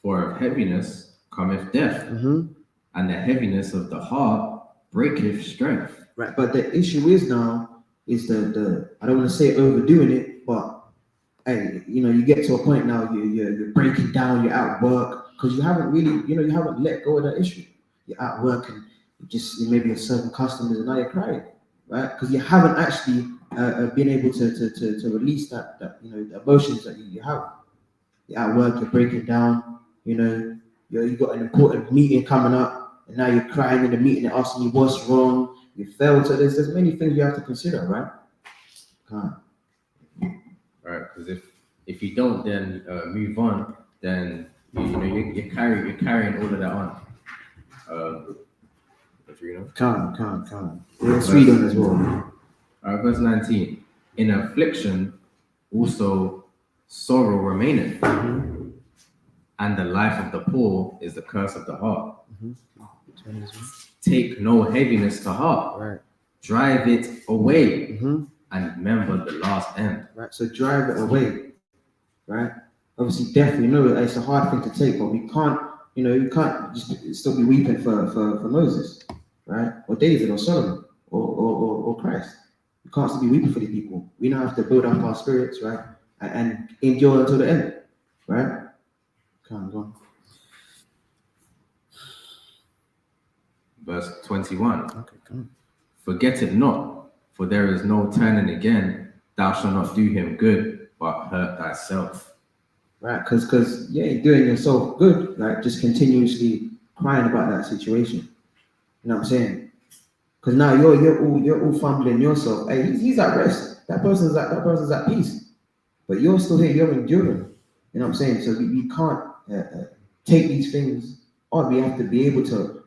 For of heaviness cometh death, Mm-hmm. and the heaviness of the heart breaketh strength. Right, but the issue is now is the I don't want to say overdoing it, but hey, you get to a point now you're breaking down, you're at work because you haven't really, you haven't let go of that issue. You're at work and you maybe you're serving customers and now you're crying, right? Because you haven't actually been able to release that the emotions that you have. You're at work, you're breaking down, you got an important meeting coming up, and now you're crying in the meeting and asking you what's wrong. You failed. So there's many things you have to consider, right? Can't. Right? Because if you don't then move on, then you're carrying all of that on. Can't. It's freedom as well. Verse 19. In affliction also sorrow remaineth, and the life of the poor is the curse of the heart. Take no heaviness to heart. Right. Drive it away, and remember the last end. Right. So drive it away. Right. Obviously, death. We know it's a hard thing to take, but we can't. You can't just still be weeping for Moses, right? Or David, or Solomon, or Christ. You can't still be weeping for these people. We now have to build up our spirits, right, and endure until the end, right? Come on. Verse 21. Okay, come on. Forget it not, for there is no turning again. Thou shalt not do him good, but hurt thyself. Right, because you're doing yourself good, like just continuously crying about that situation. You know what I'm saying? Because now you're all fumbling yourself. Hey, he's at rest. That person's at peace, but you're still here. You're enduring. You know what I'm saying? So we can't take these things on. We have to be able to,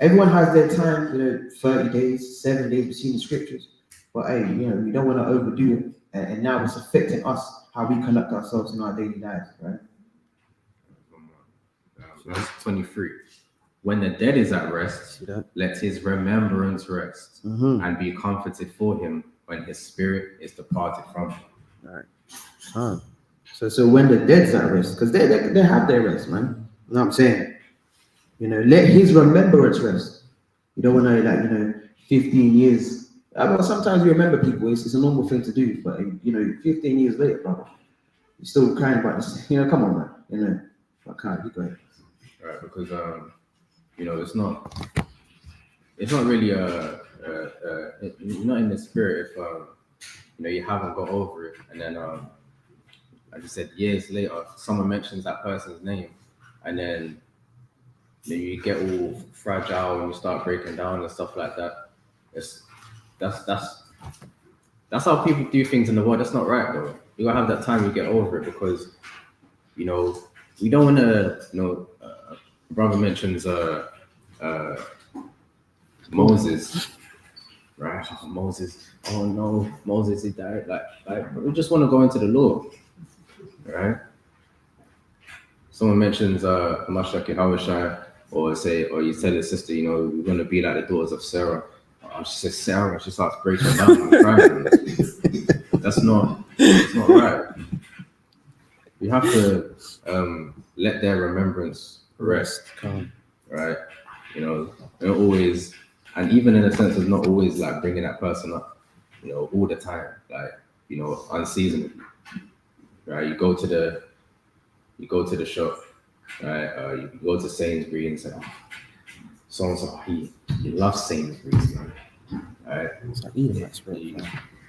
everyone has their time. 30 days, 7 days. We see in the scriptures, but hey, we don't want to overdo it. And now it's affecting us how we conduct ourselves in our daily lives, right? Verse 23. When the dead is at rest, let his remembrance rest, and be comforted for him when his spirit is departed from him. All right. So when the dead's at rest, because they have their rest, man. You know what I'm saying? Let his remembrance rest. You don't want to 15 years. Well, sometimes you remember people. It's a normal thing to do, but 15 years later, brother, you're still crying about this. Come on, man. I can't. You go ahead. Right, because it's not really you're not in the spirit if you haven't got over it, and then like I said, years later, someone mentions that person's name, and then you get all fragile and you start breaking down and stuff like that. That's how people do things in the world. That's not right, though. You gotta have that time to get over it, because we don't want to. Brother mentions Moses, right? Moses. Oh no, Moses, he died. Like we just want to go into the Lord, right? Someone mentions Mashiach Yahushua, or you tell your sister, we're gonna be like the daughters of Sarah. Oh, she says Sarah, she starts breaking down and crying. That's not right. You have to let their remembrance rest, right? And always, and even in a sense of not always like bringing that person up, all the time, like unseasonably, right? You go to the shop, right? You go to Sainsbury's and say, so and so, he loves Sainsbury's, man. Right? It's like eating that spirit.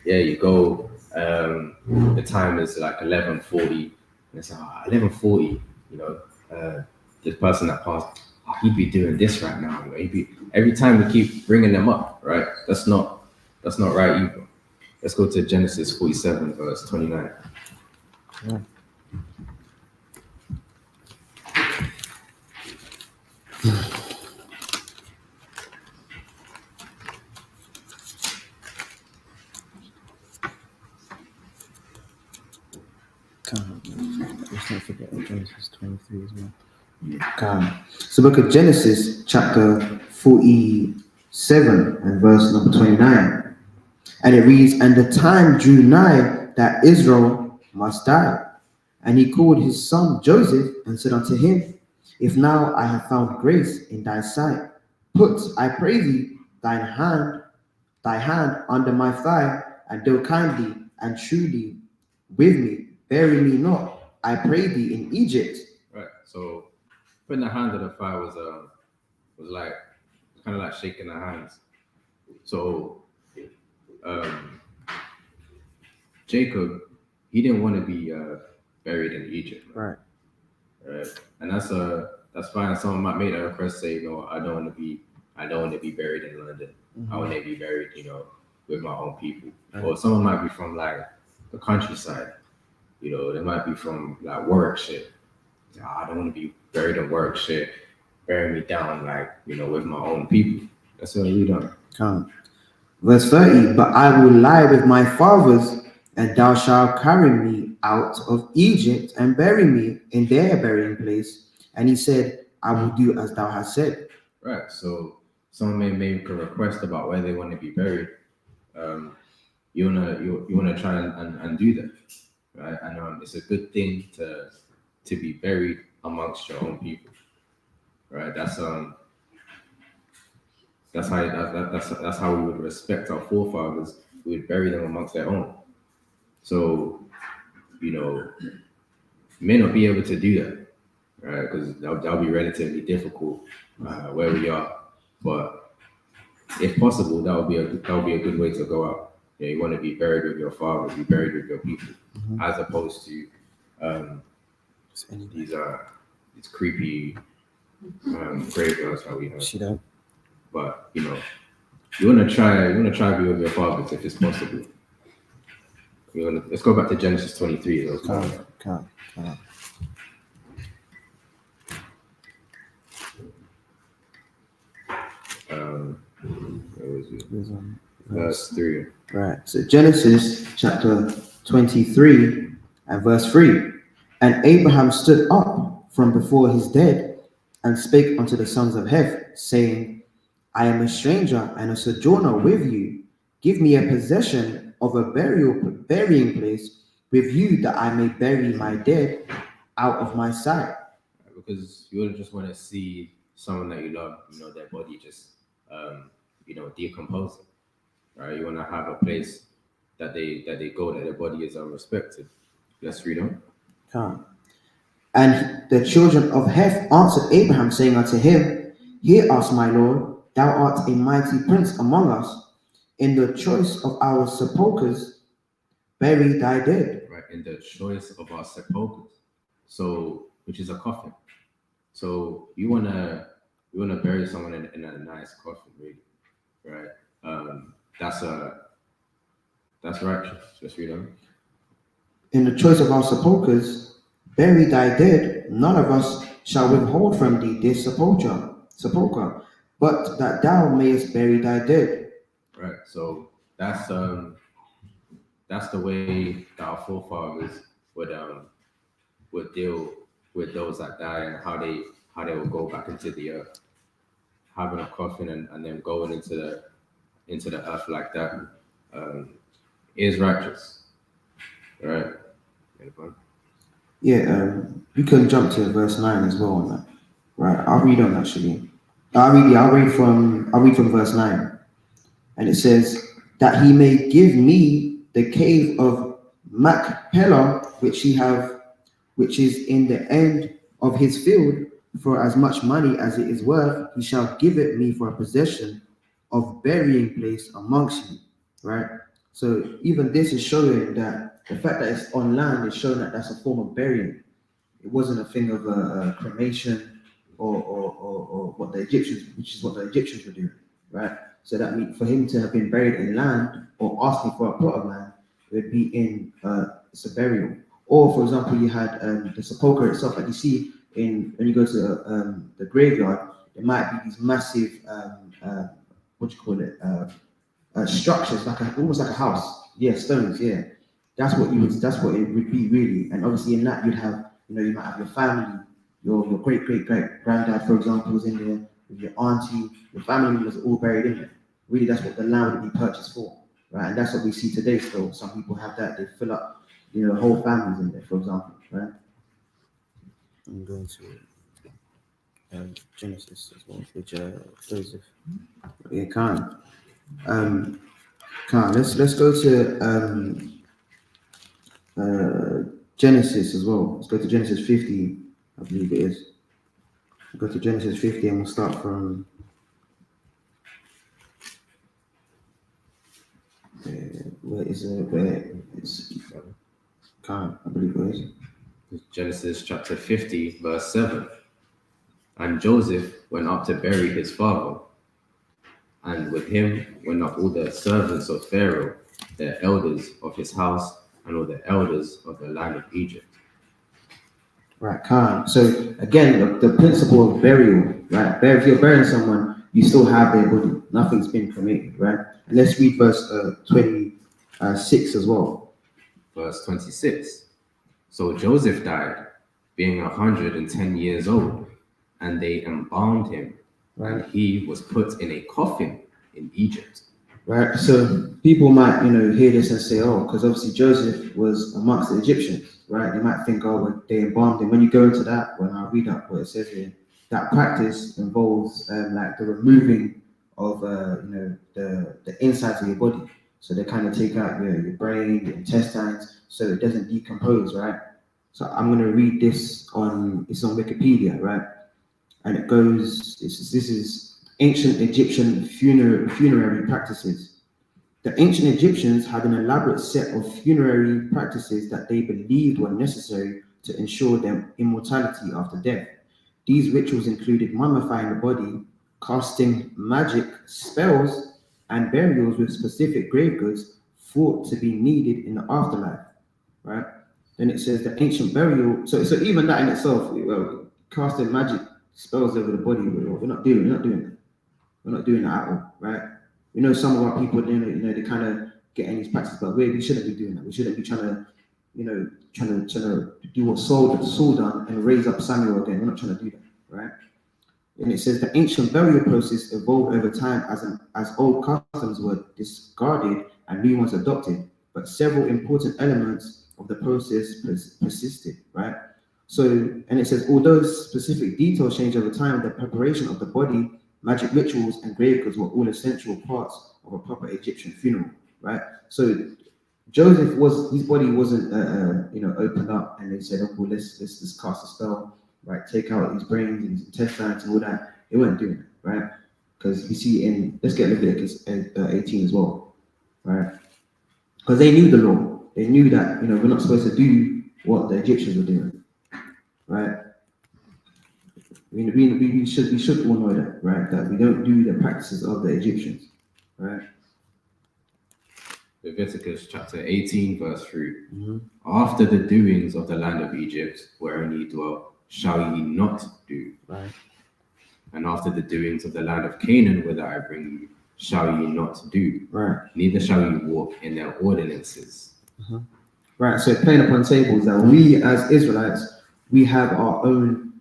You go. The time is like 11:40, and it's like 11:40. The person that passed, he'd be doing this right now. Every time we keep bringing them up, right? That's not right either. Let's go to Genesis 47, verse 29. Yeah. Let's not forget Genesis 23 as well. So book of Genesis, chapter 47 and verse number 29. And it reads, and the time drew nigh that Israel must die. And he called his son Joseph and said unto him, if now I have found grace in thy sight, put, I pray thee, thy hand under my thigh, and deal kindly and truly with me. Bury me not, I pray thee, in Egypt. Right. So putting the hand on the fire was like kind of like shaking the hands. So Jacob, he didn't want to be buried in Egypt. Right. And that's fine. Someone might make that request, say, no, I don't want to be buried in London. I want to be buried, with my own people. Right. Or someone might be from like the countryside. They might be from like Warwickshire. I don't want to be buried in Warwickshire. Bury me down with my own people. That's what we done. Verse 30, but I will lie with my fathers, and thou shalt carry me out of Egypt and bury me in their burying place. And he said, I will do as thou hast said. Right. So someone may make a request about where they want to be buried. You wanna try and do that, right? And it's a good thing to be buried amongst your own people, right? That's how we would respect our forefathers. We would bury them amongst their own. So, may not be able to do that, right? Because that'll be relatively difficult where we are. But if possible, that would be a good way to go out. You want to be buried with your fathers, be buried with your people, as opposed to these creepy graveyards that we have. See that? But you want to try to be with your fathers if it's possible. Let's go back to Genesis 23. Verse 3. Right. So Genesis chapter 23 and verse 3. And Abraham stood up from before his dead and spake unto the sons of Heth, saying, I am a stranger and a sojourner with you. Give me a possession of a burying place with you, that I may bury my dead out of my sight. Because you wouldn't just want to see someone that you love, their body just decomposing. Right? You want to have a place that they go, that their body is unrespected. Let's read on. And the children of Heth answered Abraham, saying unto him, hear us, my lord, thou art a mighty prince among us. In the choice of our sepulchres, bury thy dead. Right, in the choice of our sepulchres. So, which is a coffin. So you wanna bury someone in a nice coffin, really, right? That's righteous. Let's read on. In the choice of our sepulchres, bury thy dead. None of us shall withhold from thee this sepulchre, but that thou mayest bury thy dead. Right. So that's the way that our forefathers would deal with those that die, and how they will go back into the earth, having a coffin and then going into the earth like that is righteous, right? Yeah, you can jump to verse 9 as well on that. Right, I'll read on actually. I'll read from verse 9, and it says that he may give me the cave of Machpelah, which is in the end of his field, for as much money as it is worth, he shall give it me for a possession of burying place amongst you. Right. So even this is showing that the fact that it's on land is showing that that's a form of burying. It wasn't a thing of a cremation or what the Egyptians, which is what the Egyptians were doing, right? So that means for him to have been buried in land or asking for a plot of land, it would be in it's a burial. Or for example, you had the sepulchre itself, like you see when you go to the graveyard, there might be these massive structures, almost like a house. Yeah, stones. Yeah, that's what it would be really. And obviously in that you'd have, you might have your family your great granddad, for example, was in there, with your auntie, your family members all buried in there. Really, that's what the land would be purchased for, right? And that's what we see today still. Some people have that, they fill up, whole families in there, for example, right? I'm going to Genesis as well, which Joseph. Yeah, can't. Let's go to Genesis as well. Let's go to Genesis 50, I believe it is. Go to Genesis 50 and we'll start from where is it? Where it's can't, I believe it is. Genesis chapter 50, verse 7. And Joseph went up to bury his father, and with him went up all the servants of Pharaoh, the elders of his house, and all the elders of the land of Egypt. Right, calm. So again, the principle of burial, right? If you're burying someone, you still have their body. Nothing's been cremated, right? And let's read verse 26 as well. Verse 26. So Joseph died, being 110 years old, and they embalmed him, and he was put in a coffin in Egypt. Right, so people might, hear this and say, oh, because obviously Joseph was amongst the Egyptians, right? They might think, oh, well, they embalmed him. When you go into that, when I read up what it says here, that practice involves like the removing of, the insides of your body. So they kind of take out your brain, your intestines, so it doesn't decompose, right? So I'm going to read this it's on Wikipedia, right? And it goes, this is ancient Egyptian funerary practices. The ancient Egyptians had an elaborate set of funerary practices that they believed were necessary to ensure their immortality after death. These rituals included mummifying the body, casting magic spells, and burials with specific grave goods thought to be needed in the afterlife. Right? Then it says the ancient burial. So even that in itself, casting magic spells over the body, we're not doing that. We're not doing that at all, right? We know some of our people, they kind of get in these practices, but we shouldn't be doing that. We shouldn't be trying to do what Saul done and raise up Samuel again. We're not trying to do that, right? And it says the ancient burial process evolved over time as old customs were discarded and new ones adopted, but several important elements of the process persisted, right? So, and it says, although specific details change over time, the preparation of the body, magic rituals, and grave goods were all essential parts of a proper Egyptian funeral, right? So Joseph his body wasn't, opened up and they said, oh, well, let's cast a spell, right? Take out his brains and his intestines and all that. They weren't doing it, right? Because you see let's get Leviticus 18 as well, right? Because they knew the law. They knew that, we're not supposed to do what the Egyptians were doing, right? We should all know that, right? That we don't do the practices of the Egyptians, right? Leviticus chapter 18, verse 3. Mm-hmm. After the doings of the land of Egypt, wherein ye dwell, shall ye not do. Right. And after the doings of the land of Canaan, whither I bring you, shall ye not do. Right. Neither shall you walk in their ordinances. Uh-huh. Right. So plain upon tables that we as Israelites, we have our own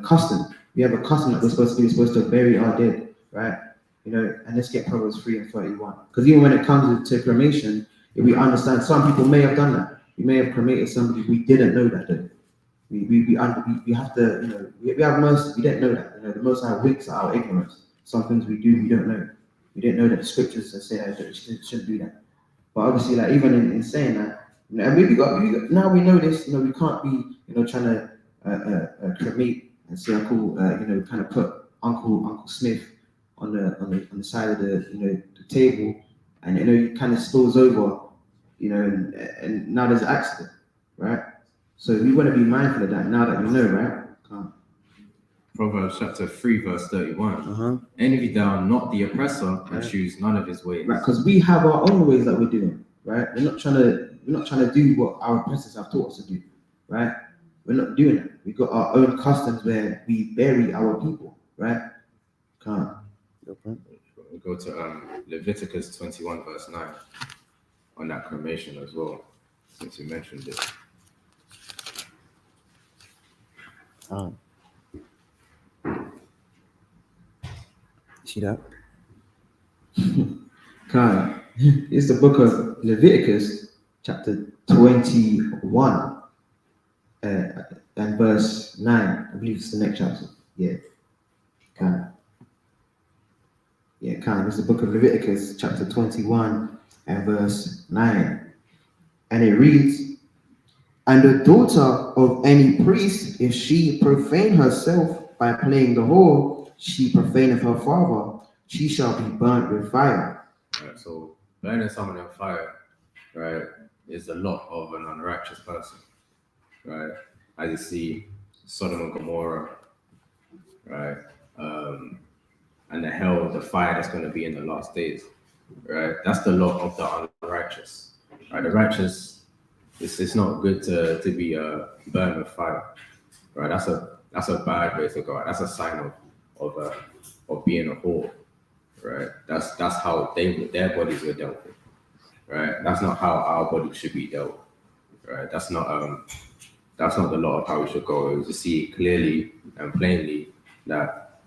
custom. We have a custom that we're supposed to do. We're supposed to bury our dead, right? And let's get Proverbs 3 and 31. Because even when it comes to cremation, if we understand, some people may have done that. We may have cremated somebody we didn't know that day. We have to, we have mercy. We didn't know that. The Most High winks at our ignorance. Some things we do, we don't know. We didn't know that the scriptures say that we shouldn't do that. But obviously, like even in saying that, and we got now we know this. We can't be trying to cremate and say, cool, kind of put Uncle Smith on the side of the table, and it kind of spills over, and now there's an accident, right? So we want to be mindful of that now that we know, right? Proverbs chapter 3, verse 31. Envy thou not the oppressor, and choose none of his ways. Right, because we have our own ways that we're doing, right? We're not trying to do what our oppressors have taught us to do, right? We're not doing it. We've got our own customs where we bury our people, right? We'll go to Leviticus 21, verse 9 on that cremation as well, since you mentioned it. See that? Khan, it's the book of Leviticus, chapter 21, and verse 9. I believe it's the next chapter. Yeah. Khan. Yeah, Khan. It's the book of Leviticus, chapter 21, and verse 9. And it reads, "And the daughter of any priest, if she profane herself by playing the whore, she profaneth her father, she shall be burnt with fire." Right, so burning someone in fire, right, is the lot of an unrighteous person, right? As you see, Sodom and Gomorrah, right, and the hell, the fire that's going to be in the last days, right? That's the lot of the unrighteous, right? The righteous, it's not good to be burned with fire, right? That's a bad way to go. That's a sign of being a whore, right? That's how their bodies were dealt with, right? That's not how our bodies should be dealt with, right? That's not the law of how we should go. It was to see clearly and plainly that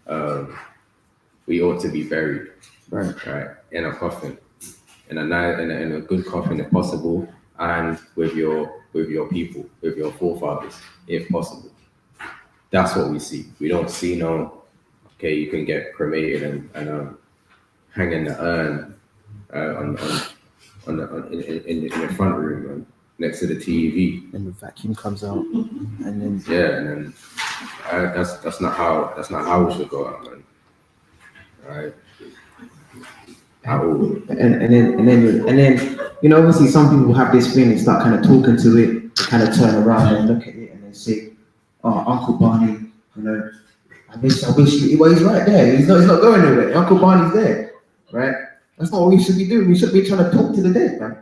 we ought to be buried, right, in a coffin, in a good coffin if possible, and with your people, with your forefathers, if possible. That's what we see. We don't see okay, you can get cremated and hang in the urn in the front room and next to the TV. And the vacuum comes out, and then that's not how we should go out, man. Right. And then obviously some people have this thing and start kind of talking to it, they kind of turn around and look at it and then say, "Oh, Uncle Barney, I wish well, he's right there. He's not going anywhere. Uncle Barney's there, right?" That's not what we should be doing. We should be trying to talk to the dead, man.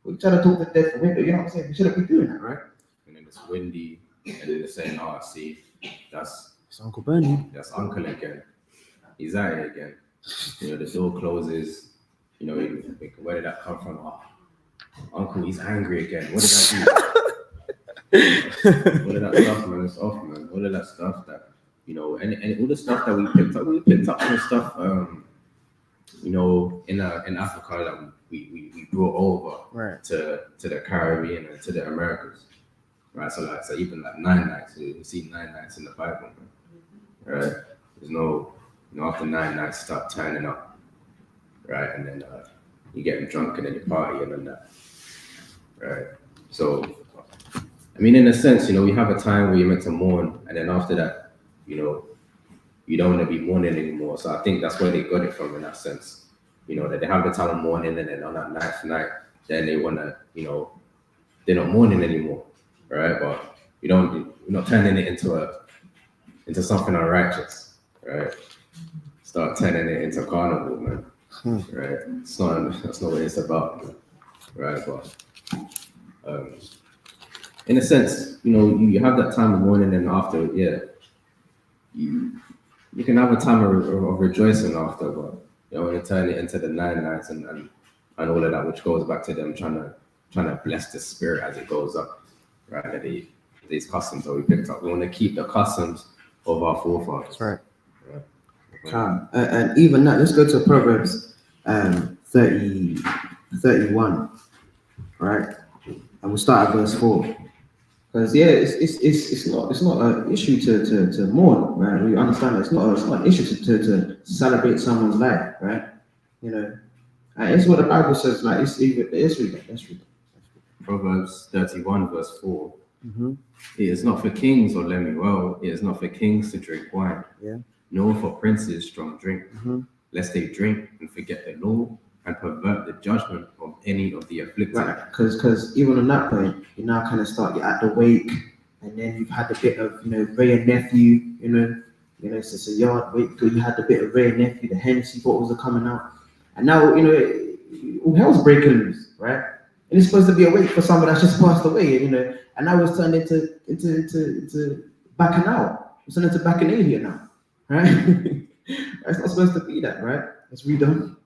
We're trying to talk to the dead from window. You know what I'm saying? We shouldn't be doing that, right? And then it's windy, and then they're saying, "Oh, see, it's Uncle Bernie. That's Uncle again. He's at it again." The door closes. Where did that come from? Oh, Uncle, he's angry again. What did I do? All of that stuff, man. It's off, man. All of that stuff that and all the stuff that we picked up some stuff. In Africa that we brought over to the Caribbean and to the Americas, right? So even like 9 nights, you see 9 nights in the Bible, man. Right? There's no, after 9 nights start turning up, right? And then you get drunk and then you party and then that, right? So, I mean, in a sense, we have a time where you're meant to mourn, and then after that, you don't want to be mourning anymore. So I think that's where they got it from in that sense. That they have the time of mourning, and then on that ninth night, then they want to, they're not mourning anymore, right? But you're not turning it into something unrighteous, right? Start turning it into carnival, man, right? That's not what it's about, right? But in a sense, you have that time of mourning, and after, you can have a time of rejoicing after, but when you turn it into the 9 nights and all of that, which goes back to them trying to bless the spirit as it goes up, right? These customs that we picked up, we want to keep the customs of our forefathers. That's right. And even that, let's go to Proverbs 31, right? And we'll start at verse 4. Because it's not an issue to mourn, right? We understand that it's not an issue to celebrate someone's life, right? And it's what the Bible says. Like let's read it. Proverbs 31 verse 4. Mm-hmm. It is not for kings, or Lemuel, it is not for kings to drink wine, nor for princes strong drink, lest they drink and forget the law and pervert the judgment of any of the afflicted. Right, because even on that point, you now kind of you're at the wake, and then you've had a bit of, Ray and nephew, it's a yard wake, because you had the bit of Ray and nephew, the Hennessy bottles are coming out, and now, all hell's breaking loose, right? And it's supposed to be a wake for someone that's just passed away, and now it's turned into backing out. It's turned into bacchanalia now, right? It's not supposed to be that, right? Let's read on.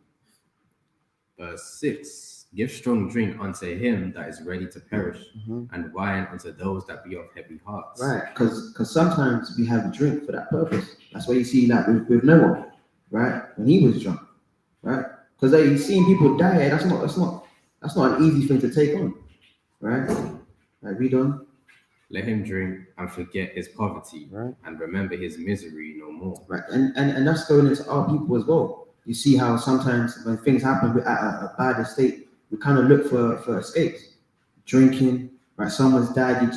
Verse 6, Give strong drink unto him that is ready to perish, Mhm. and wine unto those that be of heavy hearts. Right, because sometimes we have a drink for that purpose. That's why you see like with Noah, right? When he was drunk, right? Because you seeing people die, that's not an easy thing to take on, right? Like read on. Let him drink and forget his poverty, Right. and remember his misery no more. Right, and that's going into our people as well. You see how sometimes when things happen, we're at a bad estate, we kind of look for escapes, drinking. Right, someone's died, you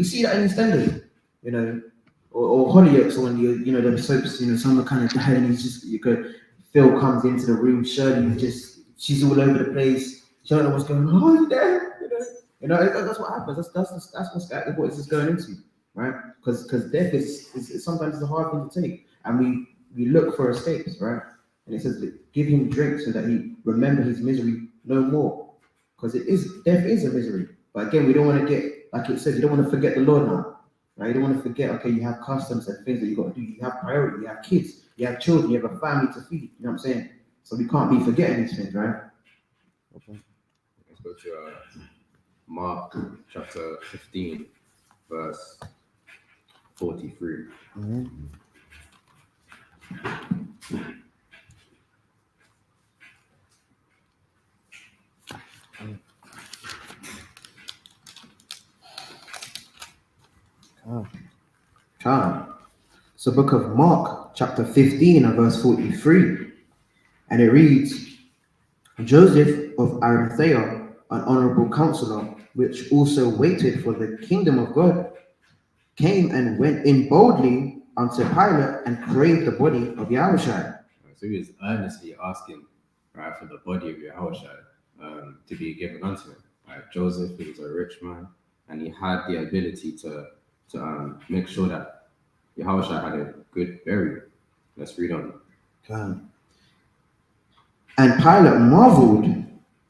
see that in EastEnders, you know, or Hollyoaks when you know them soaps, you know, someone kind of died and Phil comes into the room, Shirley she's all over the place, she don't know what's going on. Oh, you there? You know, that's what happens. That's what it's going into. Right? Because death is sometimes a hard thing to take, and we look for escapes, right? And it says give him drink so that he remember his misery no more, because death is a misery. But again, we don't want to get like it says. You don't want to forget the Lord now, right? You don't want to forget. Okay, you have customs and things that you got to do. You have priority. You have kids. You have children. You have a family to feed. You know what I'm saying? So we can't be forgetting these things, right? Okay. Let's go to Mark chapter 15, verse 43. Mhm. So book of Mark, chapter 15 and verse 43. And it reads, Joseph of Arimathea, an honorable counselor, which also waited for the kingdom of God, came and went in boldly unto Pilate and craved the body of Yahushua. So he was earnestly asking, right, for the body of Yahushua to be given unto him. Right? Joseph, he was a rich man, and he had the ability to make sure that Yahushua had a good burial. Let's read on. And Pilate marveled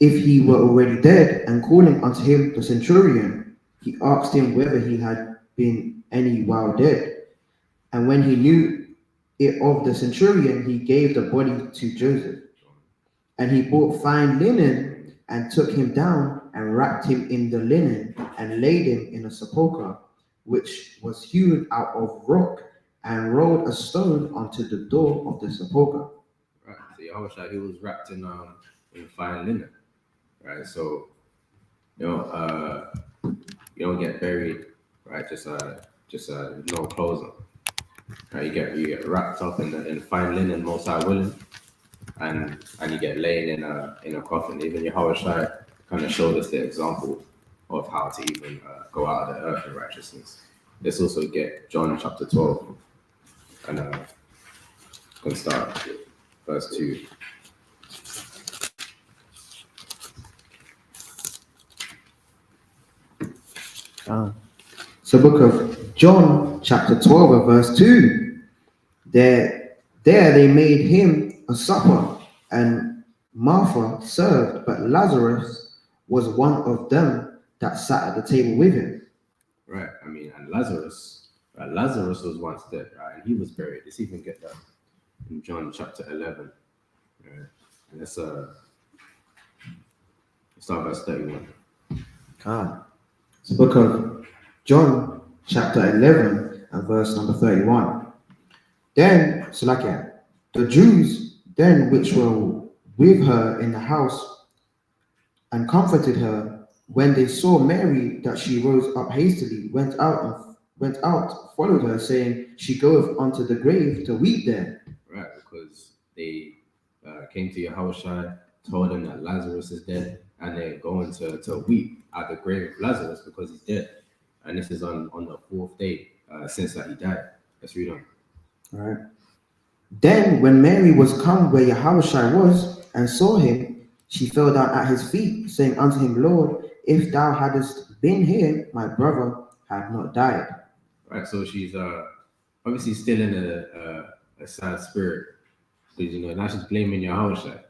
if he were already dead, and calling unto him the centurion, he asked him whether he had been any while dead. And when he knew it of the centurion, he gave the body to Joseph. And he bought fine linen and took him down and wrapped him in the linen and laid him in a sepulchre, which was hewn out of rock, and rolled a stone onto the door of the sepulchre. Right. So Yahushua, he was wrapped in fine linen. Right. So you don't get buried, right? Just no clothes on. Right? You get wrapped up in fine linen, most high willing, and you get laid in a coffin. Even Yahushua kind of showed us the example of how to even go out of the earth in righteousness. Let's also get John chapter 12, and can start verse 2. So book of John chapter 12 and verse 2. There they made him a supper, and Martha served, but Lazarus was one of them that sat at the table with him. Right. I mean, and Lazarus was once dead, right? And he was buried. Let's even get that in John chapter 11. Right? And let's start verse 31. So book of John chapter 11 and verse number 31. Then, the Jews then which were with her in the house and comforted her, when they saw Mary that she rose up hastily, went out, followed her, saying, She goeth unto the grave to weep there. Right, because they came to Yahushua, told him that Lazarus is dead, and they're going to weep at the grave of Lazarus because he's dead. And this is on the 4th day since that he died. Let's read on. All right. Then, when Mary was come where Yahushua was and saw him, she fell down at his feet, saying unto him, Lord, if thou hadst been here, my brother had not died. Right, so she's obviously still in a sad spirit, because now she's blaming Yahushua.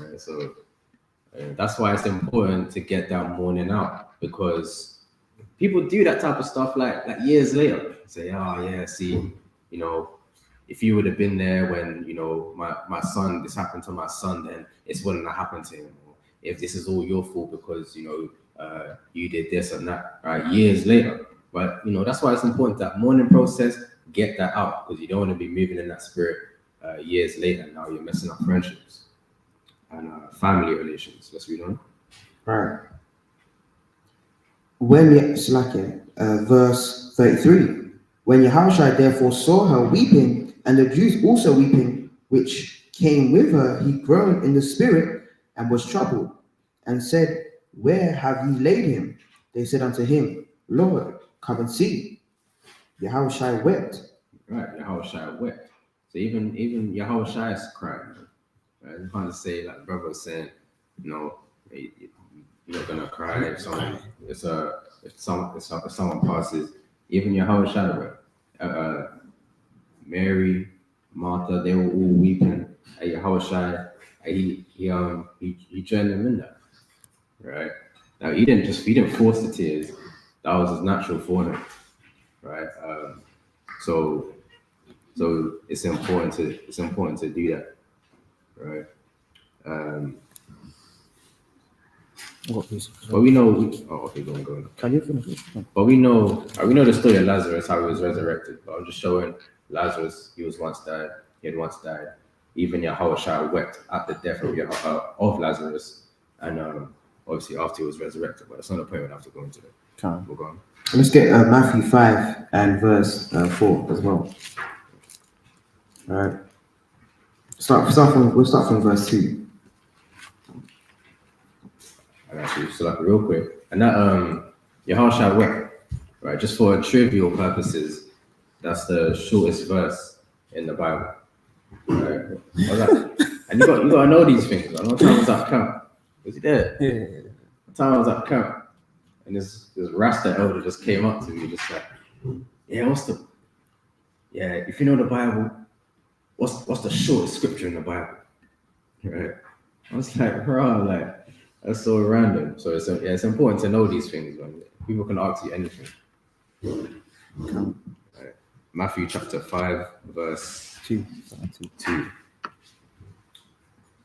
Right, so that's why it's important to get that mourning out, because people do that type of stuff like years later. Say, oh yeah, see, if you would have been there when, you know, my son, this happened to my son, then it wouldn't have happened to him. Or if this is all your fault because, you know, you did this and that, right? Years later. But, you know, that's why it's important that mourning process, get that out, because you don't want to be moving in that spirit years later. Now you're messing up friendships and family relations. Let's read on. Right. Verse 33. When Yahushua therefore saw her weeping, and the Jews also weeping, which came with her, he groaned in the spirit and was troubled, and said, Where have ye laid him? They said unto him, Lord, come and see. Yahushua wept. Right, Yahushua wept. So even Yahushua is crying. Right? You can't say, like the brother was saying, you know, you're not gonna cry if someone if someone passes. Even Yahushua wept. Mary, Martha, they were all weeping at Yahushua. He joined them in that. Right. Now he didn't force the tears. That was his natural for him. Right. So it's important to do that. Right. What piece? But we know. Okay, go on. Can you finish it? But we know the story of Lazarus, how he was resurrected. But I'm just showing Lazarus, he had once died. Even Yahushua wept at the death of Lazarus, and obviously after he was resurrected. But that's not the point we have to go into it. Can. We'll go on. Let's get Matthew 5 and verse 4 as well. All right. We'll start from verse 2. And actually, so like real quick, and that Yahushua wept, right? Just for trivial purposes, that's the shortest verse in the Bible. Right? And you got to know these things. Like, one time I was at camp. Was he there? Yeah. One time I was at camp, and this Rasta elder just came up to me, just like, if you know the Bible, what's the shortest scripture in the Bible? Right? I was like, bro, like, that's so random. So it's important to know these things, man. People can ask you anything. Right. Matthew chapter 5, verse 2.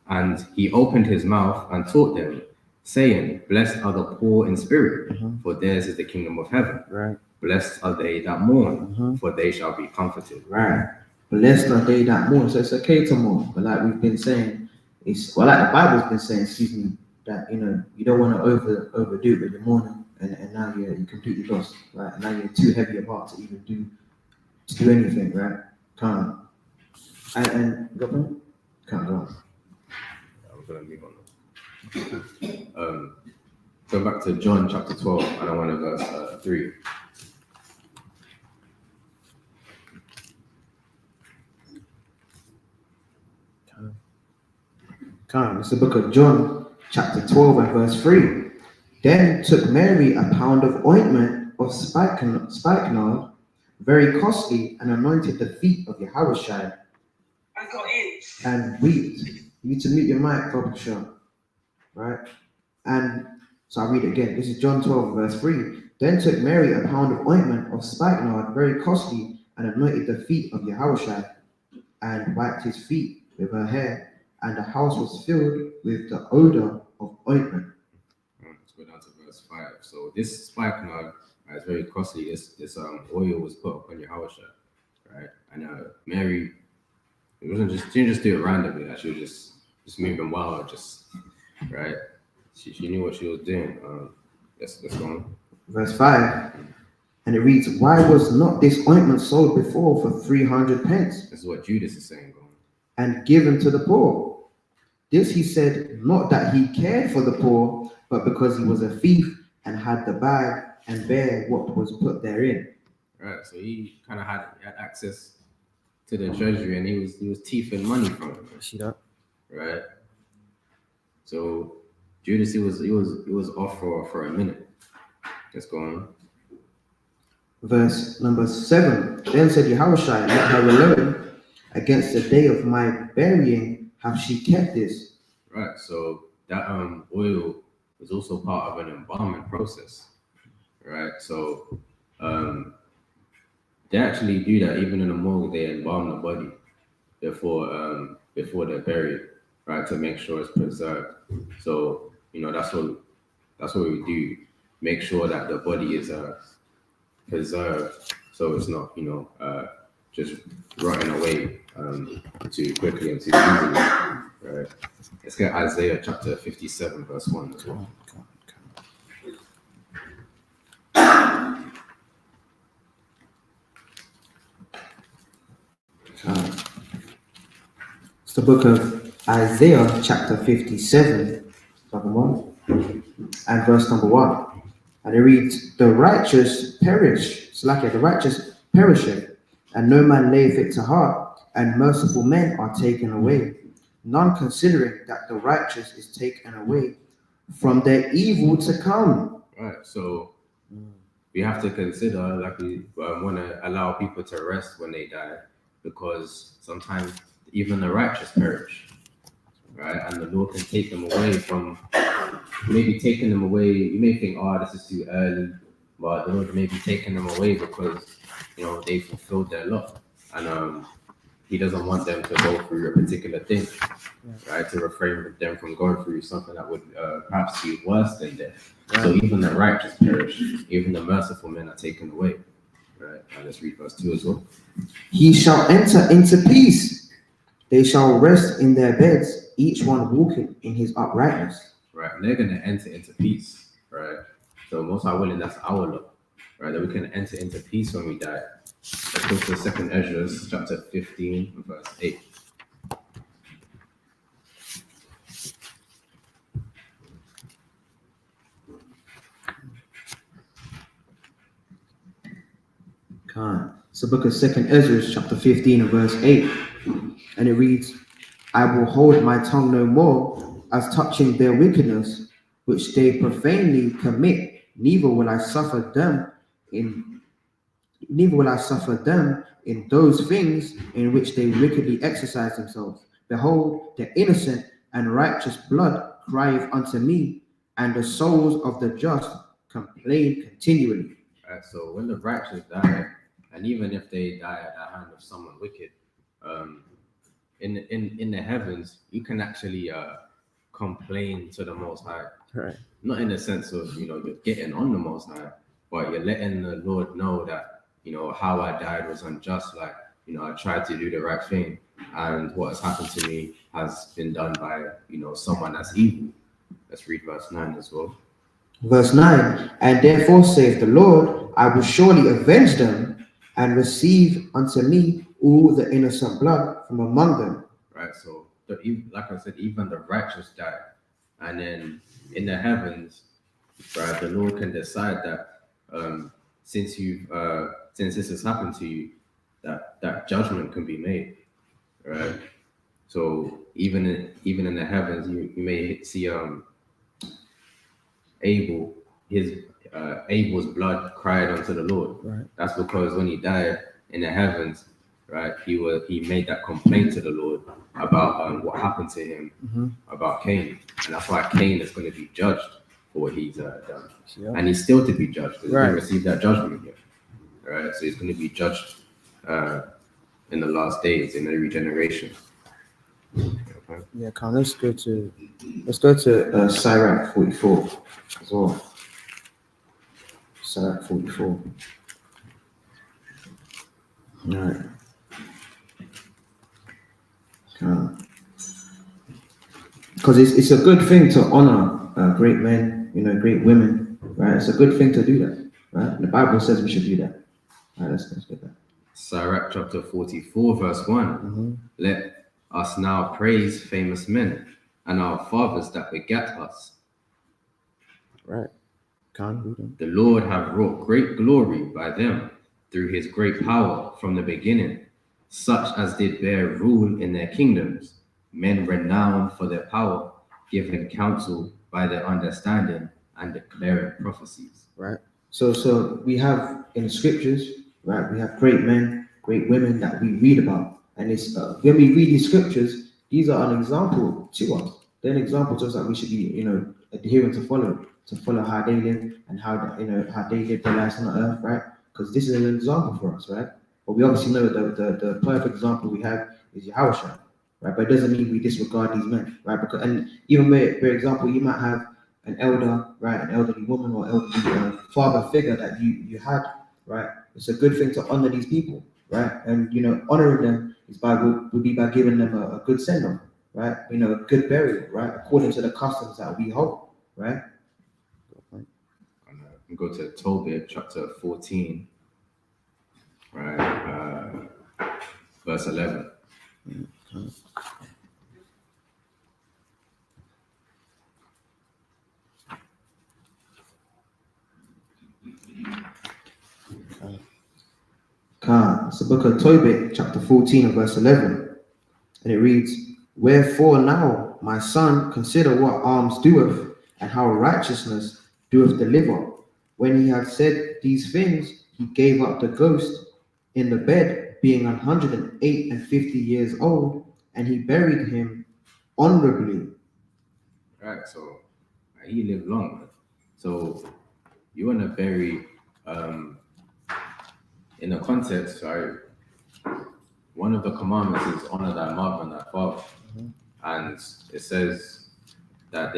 And he opened his mouth and taught them, saying, Blessed are the poor in spirit, for theirs is the kingdom of heaven. Right. Blessed are they that mourn, for they shall be comforted. Right. Blessed are they that mourn. So it's okay to mourn. But like we've been saying, like the Bible's been saying, that, you know, you don't want to overdo it with your mourning, and now you're completely lost, right? And now you're too heavy of heart to even do anything, right? Can't. And got me? Can't go on. I'm gonna move on. Go back to John chapter 12, and I want to verse 3. It's the book of John, chapter 12 and verse 3. Then took Mary a pound of ointment of spikenard, very costly, and anointed the feet of Yahushua, and wept. You need to mute your mic, publisher. Right? And so I'll read it again. This is John 12, verse 3. Then took Mary a pound of ointment of spikenard, very costly, and anointed the feet of Yahushua, and wiped his feet with her hair, and the house was filled with the odor of ointment. Let's go down to verse 5. So this spikenard is very costly. This oil was put upon Yahushua, right? And Mary, she didn't just do it randomly. Like she was just moving wild, right? She knew what she was doing. Let's go on. Verse 5. And it reads, Why was not this ointment sold before for 300 pence? This is what Judas is saying. Go on. And given to the poor. This he said, not that he cared for the poor, but because he was a thief and had the bag and bare what was put therein. Right. So he kind of had access to the treasury, and he was thieving money from him. See that? Right. So Judas, he was off for a minute. Let's go on. Verse number 7. Then said Yahushua, let her alone. Against the day of my burying have she kept this. Right. So that oil was also part of an embalming process. Right. So They actually do that even in the morgue. They embalm the body before they're buried, right? To make sure it's preserved. So that's what we do. Make sure that the body is preserved, so it's not just rotting away too quickly and too easily. Right. Let's get Isaiah chapter 57 verse 1 as well. It's the book of Isaiah, chapter 57, chapter 1, and verse number 1. And it reads, the righteous perish, the righteous perisheth, and no man layeth it to heart, and merciful men are taken away. None considering that the righteous is taken away from their evil to come. Right. So we have to consider, like, we want to allow people to rest when they die, because sometimes even the righteous perish, right? And the Lord can take them away from, maybe taking them away. You may think, oh, this is too early, but the Lord may be taking them away because they fulfilled their lot, and He doesn't want them to go through a particular thing, right? To refrain them from going through something that would perhaps be worse than death. So even the righteous perish, even the merciful men are taken away, right? And let's read verse 2 as well. He shall enter into peace. They shall rest in their beds, each one walking in his uprightness. Right, and they're going to enter into peace, right? So most are willing, that's our lot, right? That we can enter into peace when we die. Let's go to 2 Ezra chapter 15 verse 8. It's the book of 2 Ezra, chapter 15 and verse 8. And it reads, I will hold my tongue no more as touching their wickedness, which they profanely commit, neither will I suffer them in those things in which they wickedly exercise themselves. Behold, the innocent and righteous blood crieth unto me, and the souls of the just complain continually. Right, so when the righteous die, and even if they die at the hand of someone wicked, in the heavens, you can actually complain to the Most High. Right. Not in the sense of you're getting on the Most High, but you're letting the Lord know that how I died was unjust. Like I tried to do the right thing, and what has happened to me has been done by someone that's evil. Let's read verse 9 as well. Verse 9, and therefore saith the Lord, I will surely avenge them and receive unto me all the innocent blood from among them. Right, so like I said, even the righteous die, and then in the heavens, right, the Lord can decide that since this has happened to you, that judgment can be made, right? So even in the heavens, you may see Abel's blood cried unto the Lord. Right. That's because when he died in the heavens, right, he made that complaint to the Lord about what happened to him, about Cain, and that's why Cain is going to be judged for what he's done, and he's still to be judged because he didn't receive that judgment yet, right? So he's going to be judged in the last days in the regeneration. Okay. Yeah, come. Let's go to Sirach 44 as well. Sirach 44. All right. Because it's a good thing to honor great men, great women, right? It's a good thing to do that, right? The Bible says we should do that. All right, let's get that. Sirach chapter 44 verse 1. Let us now praise famous men and our fathers that begat us. right. Can't read them. The Lord have wrought great glory by them through his great power from the beginning, such as did bear rule in their kingdoms, men renowned for their power, giving counsel by their understanding and declaring prophecies. Right. So we have in the scriptures, right? We have great men, great women that we read about, and it's when we read these scriptures, these are an example to us. They're an example to us that we should be, adhering to follow how they live and how they live their lives on the earth, right? Because this is an example for us, right? But we obviously know the perfect example we have is Yahushua, right? But it doesn't mean we disregard these men, right? Because, and even for example, you might have an elder, right, an elderly woman or elderly father figure that you had, right? It's a good thing to honor these people, right? And honoring them would be by giving them a good send off, right? A good burial, right? According to the customs that we hold, right? And we go to Tobit chapter 14, right? Verse 11. It's the book of Tobit, chapter 14, and verse 11. And it reads, "Wherefore now, my son, consider what alms doeth, and how righteousness doeth deliver. When he had said these things, he gave up the ghost in the bed, being 150 years old, and he buried him honorably." Right, so he lived long. Man. So you want to bury, in the context, right? One of the commandments is honor thy mother and thy father, and it says that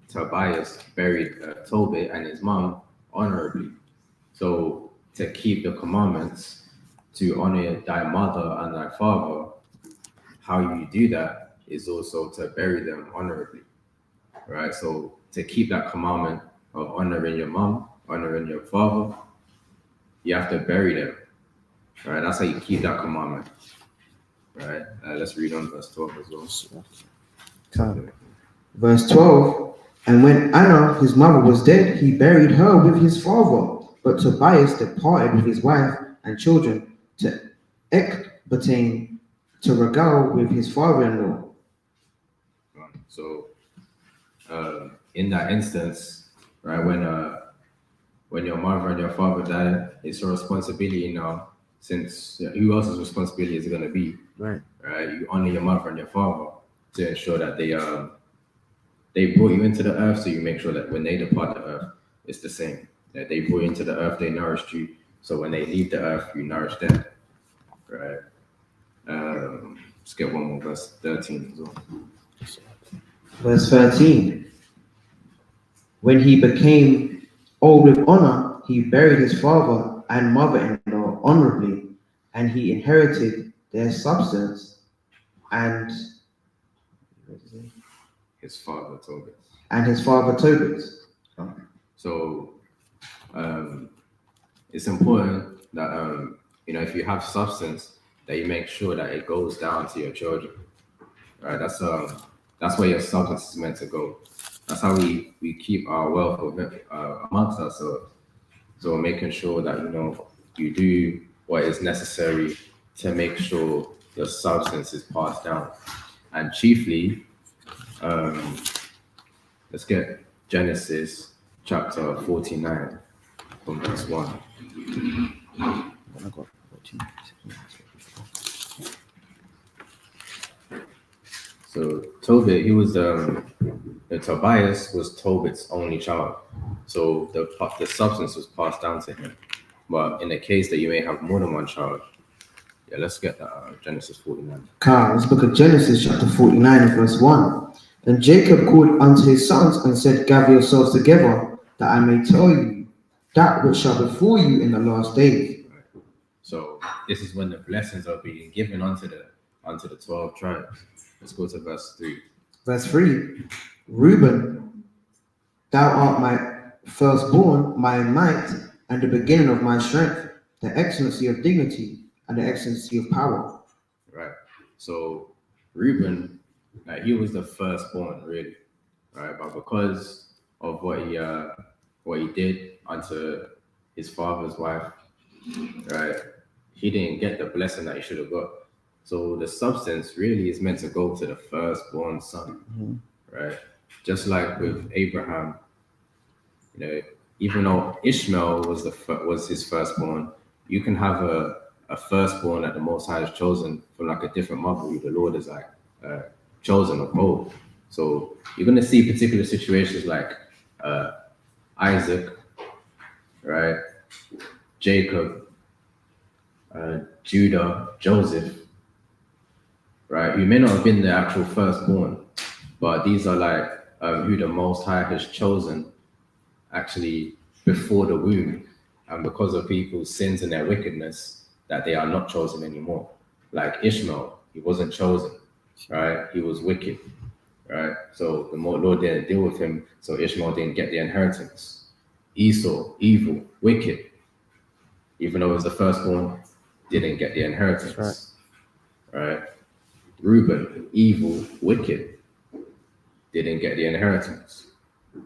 Tobias buried Tobit and his mom honorably. So to keep the commandments to honor thy mother and thy father, how you do that is also to bury them honorably, right? So to keep that commandment of honoring your mom, honoring your father, you have to bury them, right? That's how you keep that commandment, right? Let's read on verse 12 as well. Verse 12, "And when Anna, his mother, was dead, he buried her with his father. But Tobias departed with his wife and children to Ecbatane to Regal with his father-in-law." So, in that instance, right, when your mother and your father died, it's your responsibility now. Since who else's responsibility is it going to be? Right. Right, you honor your mother and your father to ensure that they brought you into the earth, so you make sure that when they depart the earth, it's the same. That they brought you into the earth, they nourished you. So when they leave the earth, you nourish them. Right. Let's get one more verse 13 as well. Verse 13, "When he became old with honor, he buried his father and mother-in-law honorably, and he inherited their substance and His father Tobit. his father Tobit." So it's important that if you have substance, that you make sure that it goes down to your children. Right? That's where your substance is meant to go. That's how we keep our wealth amongst ourselves. So making sure that you do what is necessary to make sure your substance is passed down, and chiefly, let's get Genesis chapter 49 from verse 1. I got 14. So Tobit, he was Tobias was Tobit's only child. So the substance was passed down to him. But in the case that you may have more than one child, let's get Genesis 49. Let's look at Genesis chapter 49 and verse 1. "And Jacob called unto his sons and said, Gather yourselves together, that I may tell you that which shall befall you in the last days." Right. So this is when the blessings are being given unto the 12 tribes. Let's go to verse 3. Verse 3, "Reuben, thou art my firstborn, my might, and the beginning of my strength, the excellency of dignity, and the excellency of power." Right. So Reuben, he was the firstborn, really, right? But because of what he did unto his father's wife, right, he didn't get the blessing that he should have got. So the substance really is meant to go to the firstborn son, right? Just like with Abraham, even though Ishmael was his firstborn, you can have a firstborn that the Most High has chosen from like a different mother who the Lord is like chosen of old. So you're going to see particular situations like Isaac, right? Jacob, Judah, Joseph, right? Who may not have been the actual firstborn, but these are like who the Most High has chosen actually before the womb, and because of people's sins and their wickedness, that they are not chosen anymore. Like Ishmael, he wasn't chosen, right? He was wicked, right? So the Lord didn't deal with him, so Ishmael didn't get the inheritance. Esau, evil, wicked, even though he was the firstborn, didn't get the inheritance, right? Reuben, evil, wicked, didn't get the inheritance.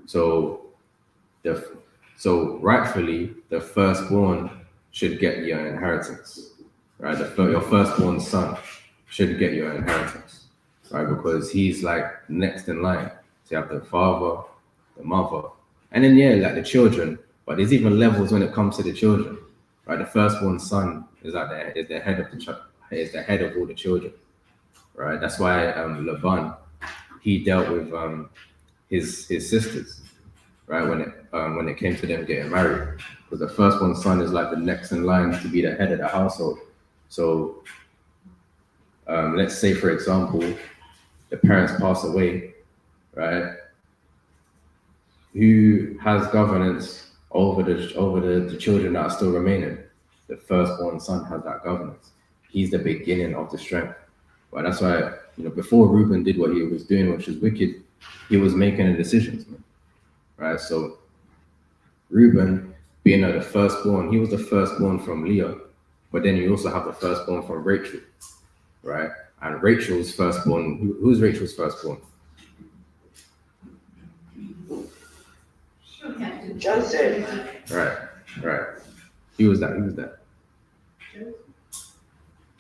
So rightfully, the firstborn should get your inheritance, right? Your firstborn son should get your inheritance, right? Because he's like next in line. So you have the father, the mother, and then like the children. But there's even levels when it comes to the children, right? The firstborn son is the head of the child, is the head of all the children, right? That's why Laban, he dealt with his sisters, right? When it came to them getting married, because the firstborn son is like the next in line to be the head of the household. So let's say, for example, the parents pass away, right? Who has governance over the children that are still remaining? The firstborn son has that governance. He's the beginning of the strength. But that's why, before Reuben did what he was doing, which was wicked, he was making the decisions, man. Right? So Reuben, being the firstborn, he was the firstborn from Leah, but then you also have the firstborn from Rachel, right? And Rachel's firstborn, who's Rachel's firstborn? Joseph. Right. Who was that?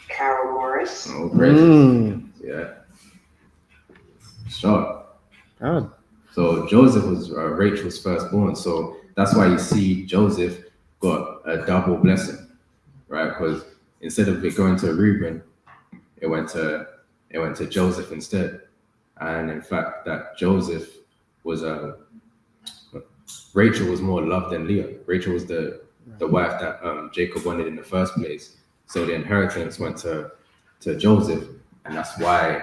Carol Morris. Oh, great. Yeah. Sure. God. So Joseph was Rachel's firstborn. So that's why you see Joseph got a double blessing, right? Because instead of it going to Reuben, it went to Joseph instead. And in fact, that Joseph was Rachel was more loved than Leah. Rachel was the wife that Jacob wanted in the first place. So the inheritance went to Joseph, and that's why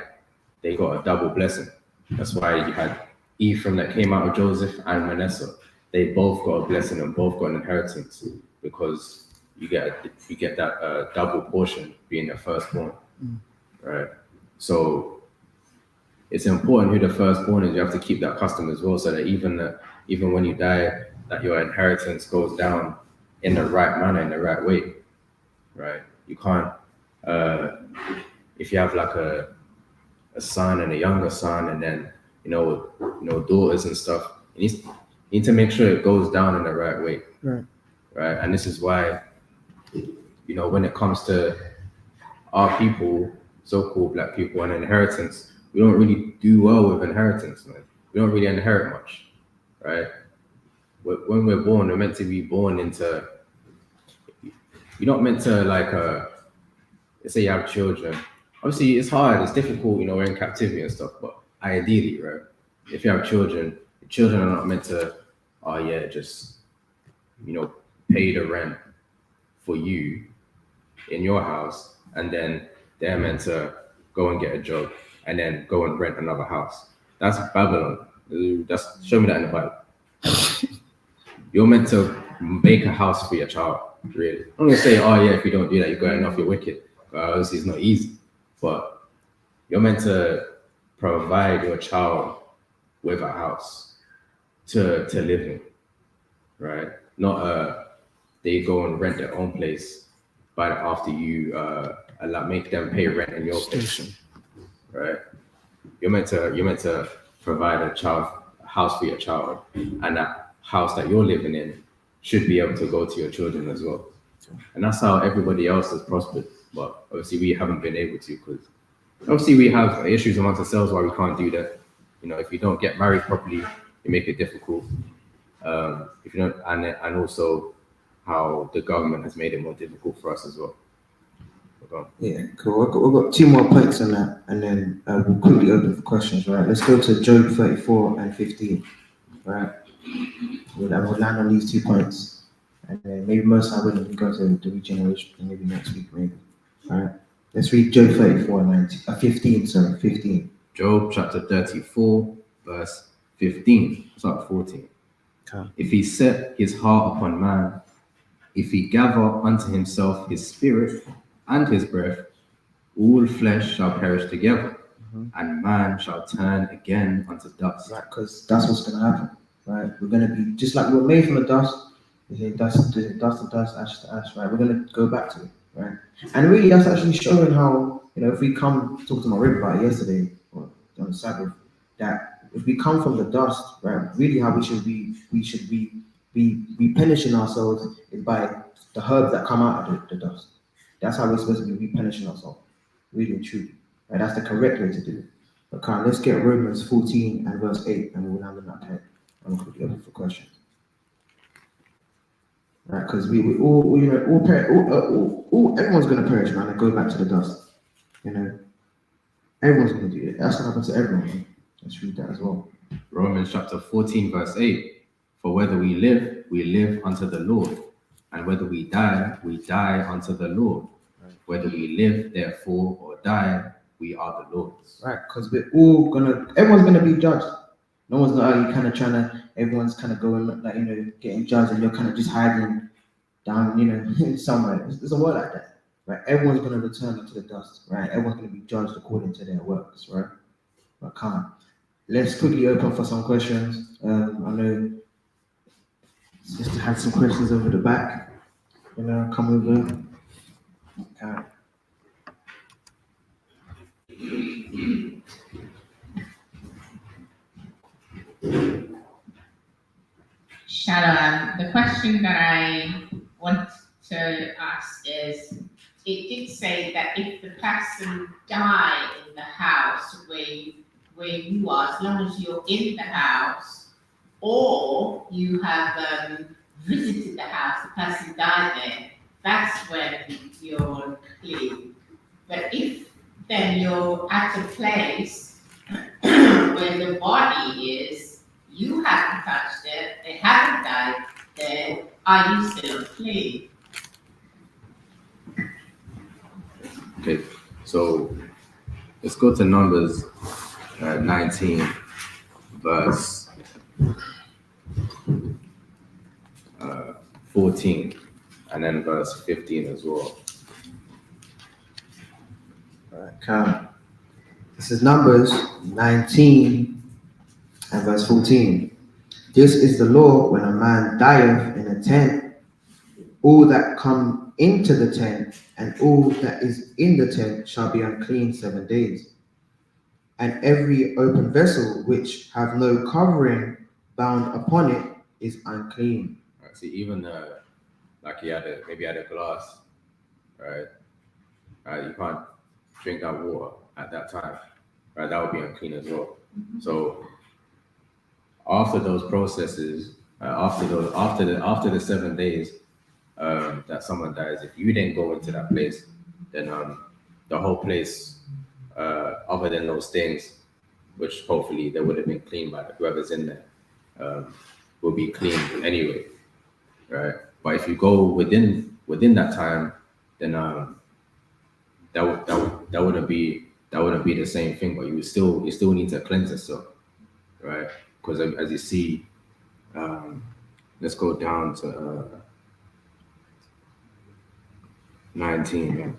they got a double blessing. That's why you had Ephraim that came out of Joseph and Manasseh. They both got a blessing and both got an inheritance because you get that double portion being the firstborn, right? So it's important who the firstborn is. You have to keep that custom as well, so that even when you die, that your inheritance goes down in the right manner, in the right way, right? You can't, if you have like a son and a younger son, and then daughters and stuff, you need to make sure it goes down in the right way, right? And this is why, when it comes to our people, so-called black people, and inheritance, we don't really do well with inheritance, man. We don't really inherit much, right? When we're born, we're meant to be born into. You're not meant to let's say you have children. Obviously, it's hard, it's difficult, we're in captivity and stuff. But ideally, right, if you have children, the children are not meant to, just pay the rent for you in your house, and then they're meant to go and get a job and then go and rent another house. That's Babylon. Show me that in the Bible. You're meant to make a house for your child, really. I'm gonna say, if you don't do that, you're going off, you're wicked. Obviously, it's not easy, but you're meant to provide your child with a house to live in, right? Not they go and rent their own place, but after you make them pay rent in your place, right? You're meant to provide a house for your child, and that house that you're living in should be able to go to your children as well. And that's how everybody else has prospered. But obviously we haven't been able to, because obviously we have issues amongst ourselves why we can't do that. If you don't get married properly, you make it difficult. If you don't, and also how the government has made it more difficult for us as well. Yeah, cool. We've got 2 more points on that, and then we'll quickly open for questions, right? Let's go to Job 34 and 15, right? We'll land on these 2 points. And then maybe most I will go to the regeneration maybe next week, maybe. All right. Let's read Job 34, 15, sorry, 15. Job chapter 34, verse 15. Start 14. Okay. If he set his heart upon man, if he gather unto himself his spirit and his breath, all flesh shall perish together, and man shall turn again unto dust. Right, because that's what's going to happen, right? We're going to be just like we were made from the dust. We say dust to dust, ash to ash, right? We're going to go back to it, right? And really, that's actually showing how, if we come, talked to my rib about it yesterday, or on the Sabbath, that if we come from the dust, right, really how we should be replenishing ourselves is by the herbs that come out of the dust. That's how we're supposed to be replenishing ourselves, really and truly. Right? That's the correct way to do it. Okay, let's get Romans 14 and verse 8, and we'll land on that head. And we'll quickly open for questions. Right, because we all, everyone's going to perish, man, and go back to the dust. Everyone's going to do it. That's going to happen to everyone. Man. Let's read that as well. Romans chapter 14, verse 8. For whether we live unto the Lord, and whether we die unto the Lord. Whether we live, therefore, or die, we are the Lord's. Right, because everyone's gonna be judged. No one's not kind of trying to, everyone's kind of going like, getting judged, and you're kind of just hiding down, somewhere. It doesn't work like that, right? Everyone's gonna return into the dust, right? Everyone's gonna be judged according to their works, right? But can't. Let's quickly open for some questions. I know just to have some questions over the back, come over. Okay. Shalom. The question that I want to ask is, it did say that if the person died in the house where you are, as long as you're in the house, or you have visited the house, the person died there, that's when you're clean. But if then you're at a place where the body is, you haven't touched it, they haven't died there, are you still clean? Okay, so let's go to Numbers 19, verse 14, and then verse 15 as well. Okay. This is Numbers 19 and verse 14. This is the law when a man dieth in a tent. All that come into the tent and all that is in the tent shall be unclean 7 days. And every open vessel which have no covering bound upon it is unclean. Right, see, even like maybe had a glass, right? You can't drink that water at that time, right? That would be unclean as well. So after those processes, after the 7 days that someone dies, if you didn't go into that place, then the whole place, other than those things, which hopefully they would have been cleaned by whoever's in there, will be clean anyway, right? But if you go within that time, then that wouldn't be the same thing. But you still need to cleanse yourself, right? Because as you see, let's go down to 19.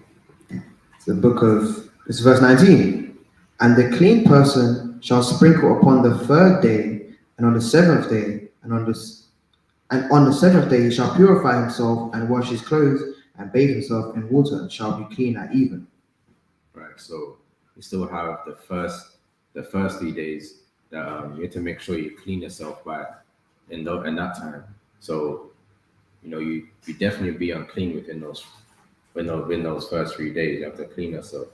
It's verse 19. And the clean person shall sprinkle upon the 3rd day, and on the 7th day, and on the 7th day he shall purify himself and wash his clothes and bathe himself in water, and shall be clean at even. Right. So you still have the first 3 days that you have to make sure you clean yourself by in that time. So you definitely be unclean within those first 3 days. You have to clean yourself.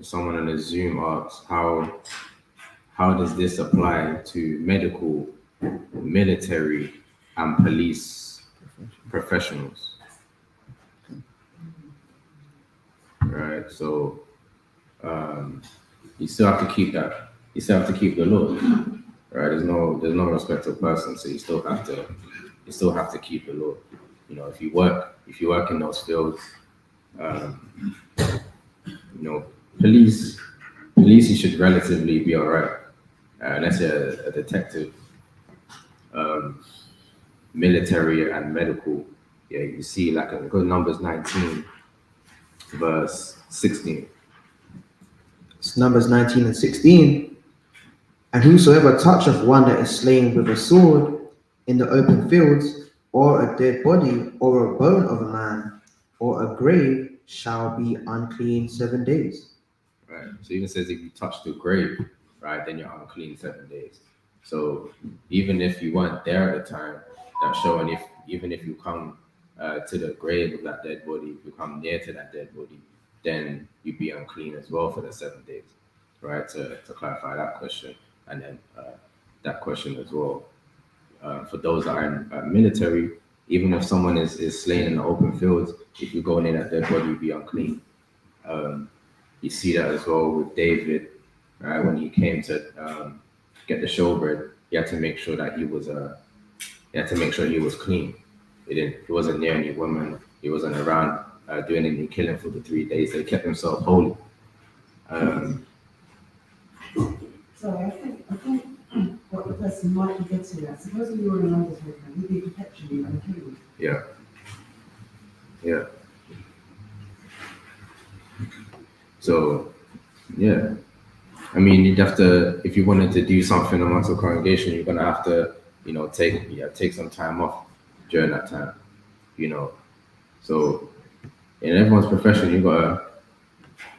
Someone on the Zoom asks, how does this apply to medical, military, and police professionals? Right. So you still have to keep that. You still have to keep the law. right? There's no respect of person, so you still have to keep the law. You know, if you work in those fields, um, you know, police you should relatively be all right. Unless you're a detective, um, military and medical, yeah, you see like a good Numbers 19, verse 16. It's Numbers 19 and 16. And whosoever toucheth one that is slain with a sword in the open fields, or a dead body, or a bone of a man, or a grave, shall be unclean 7 days. Right. So even says if you touch the grave, right, then you're unclean 7 days. So even if you weren't there at the time, that's showing if even if you come to the grave of that dead body, if you come near to that dead body, then you'd be unclean as well for the 7 days, right? To clarify that question, and then that question as well for those that are in military. Even if someone is slain in the open fields, if you go near that dead body, you'd be unclean. Um, you see that as well with David, right? When he came to get the showbread, he had to make sure that he had to make sure he was clean. He wasn't near any women. He wasn't around doing any killing for the 3 days. They kept themselves holy. Um, So I think what the person might be getting at, supposing you're in a numbers movement, you'd be perpetually unclean. yeah, yeah. So, yeah. I mean, you'd have to, if you wanted to do something amongst the congregation, you're gonna have to, take some time off during that time, you know. So, in everyone's profession, you gotta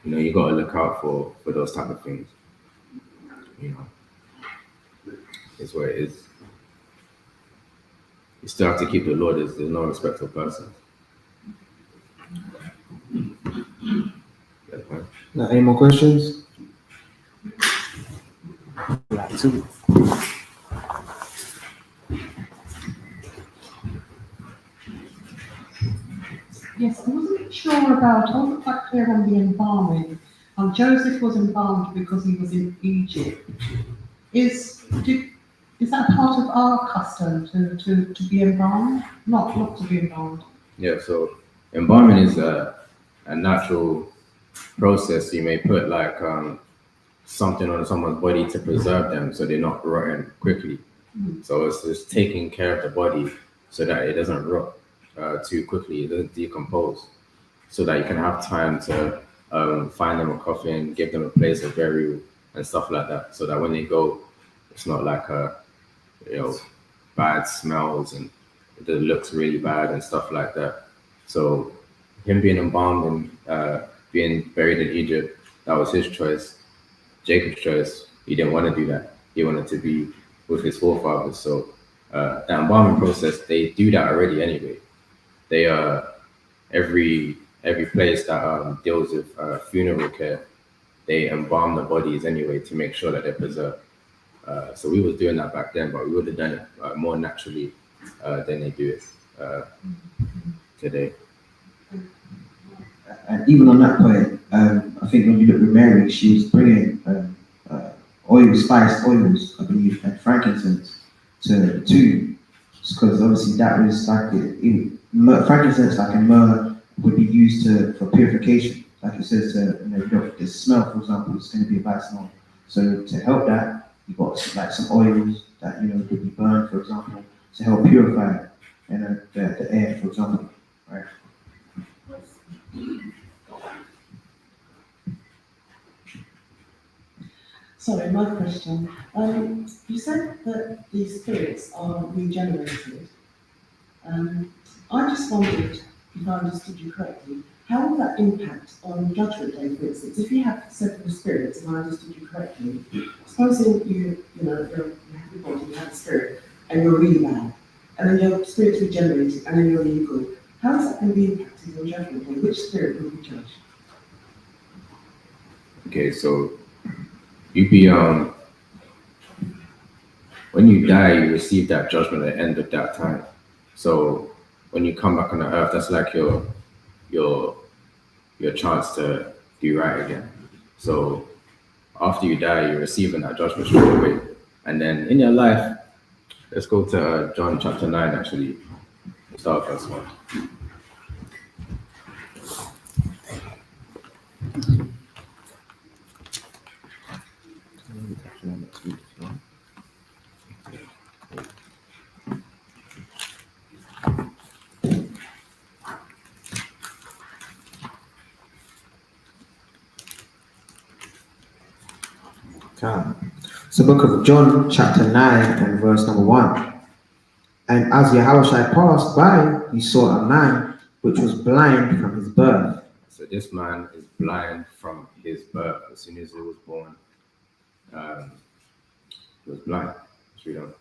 look out for those type of things. You know, it's what it is. You still have to keep the law. There's no respect of persons. That's fine. Now, any more questions? Like two. Yes, I wasn't sure about, I wasn't quite clear on the embalming. Joseph was embalmed because he was in Egypt. Is that part of our custom to be embalmed? Not to be embalmed. Yeah. So embalming is a natural process. You may put like something on someone's body to preserve them so they're not rotting quickly. So it's just taking care of the body so that it doesn't rot too quickly, it doesn't decompose, so that you can have time to find them a coffin, give them a place of burial and stuff like that, so that when they go, it's not like bad smells and it looks really bad and stuff like that. So him being embalmed and being buried in Egypt, that was his choice. Jacob's choice. He didn't want to do that. He wanted to be with his forefathers. So the embalming process, they do that already anyway. They every place that deals with funeral care, they embalm the bodies anyway to make sure that they're preserved. So we was doing that back then, but we would have done it more naturally than they do it today. And even on that point, I think when you look with Mary, she was bringing spiced oils, I believe, and frankincense to the tomb, because obviously that was like frankincense, like in myrrh, would be used for purification. Like it says, the smell, for example, is going to be a bad smell. So to help that, you got like some oils that could be burned, for example, to help purify the air, for example, right? Sorry, my question. You said that the spirits are regenerated. I just wondered, if I understood you correctly, how will that impact on Judgment Day, for instance? If you have several spirits, and I understood you correctly, supposing you have your body, you have a spirit, and you're really bad, and then your spirit's regenerated, and then you're really good. How is that going to be impacted on Judgment Day? Which spirit will be judged? Okay, so you be when you die, you receive that judgment at the end of that time. So when you come back on the earth, that's like your chance to do right again. So after you die, you're receiving that judgment straight away, And then in your life, let's go to John chapter 9, actually. Start first one. So book of John, chapter 9 and verse number 1. And as Yahushua passed by, he saw a man which was blind from his birth. So this man is blind from his birth. As soon as he was born, he was blind. Let's read on.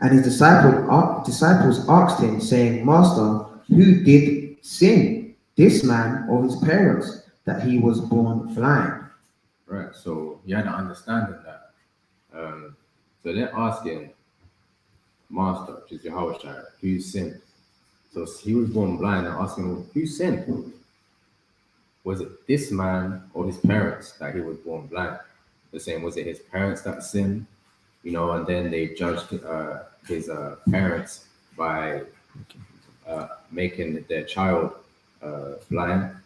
And his disciples asked him, saying, Master, who did sin, this man or his parents, that he was born blind? Right, so you had to understand that. So they're asking, Master, which is Yahushua, who sinned? So he was born blind and asking him, who sinned? Was it this man or his parents that he was born blind? They're saying, was it his parents that sinned? You know, and then they judged his parents by making their child blind,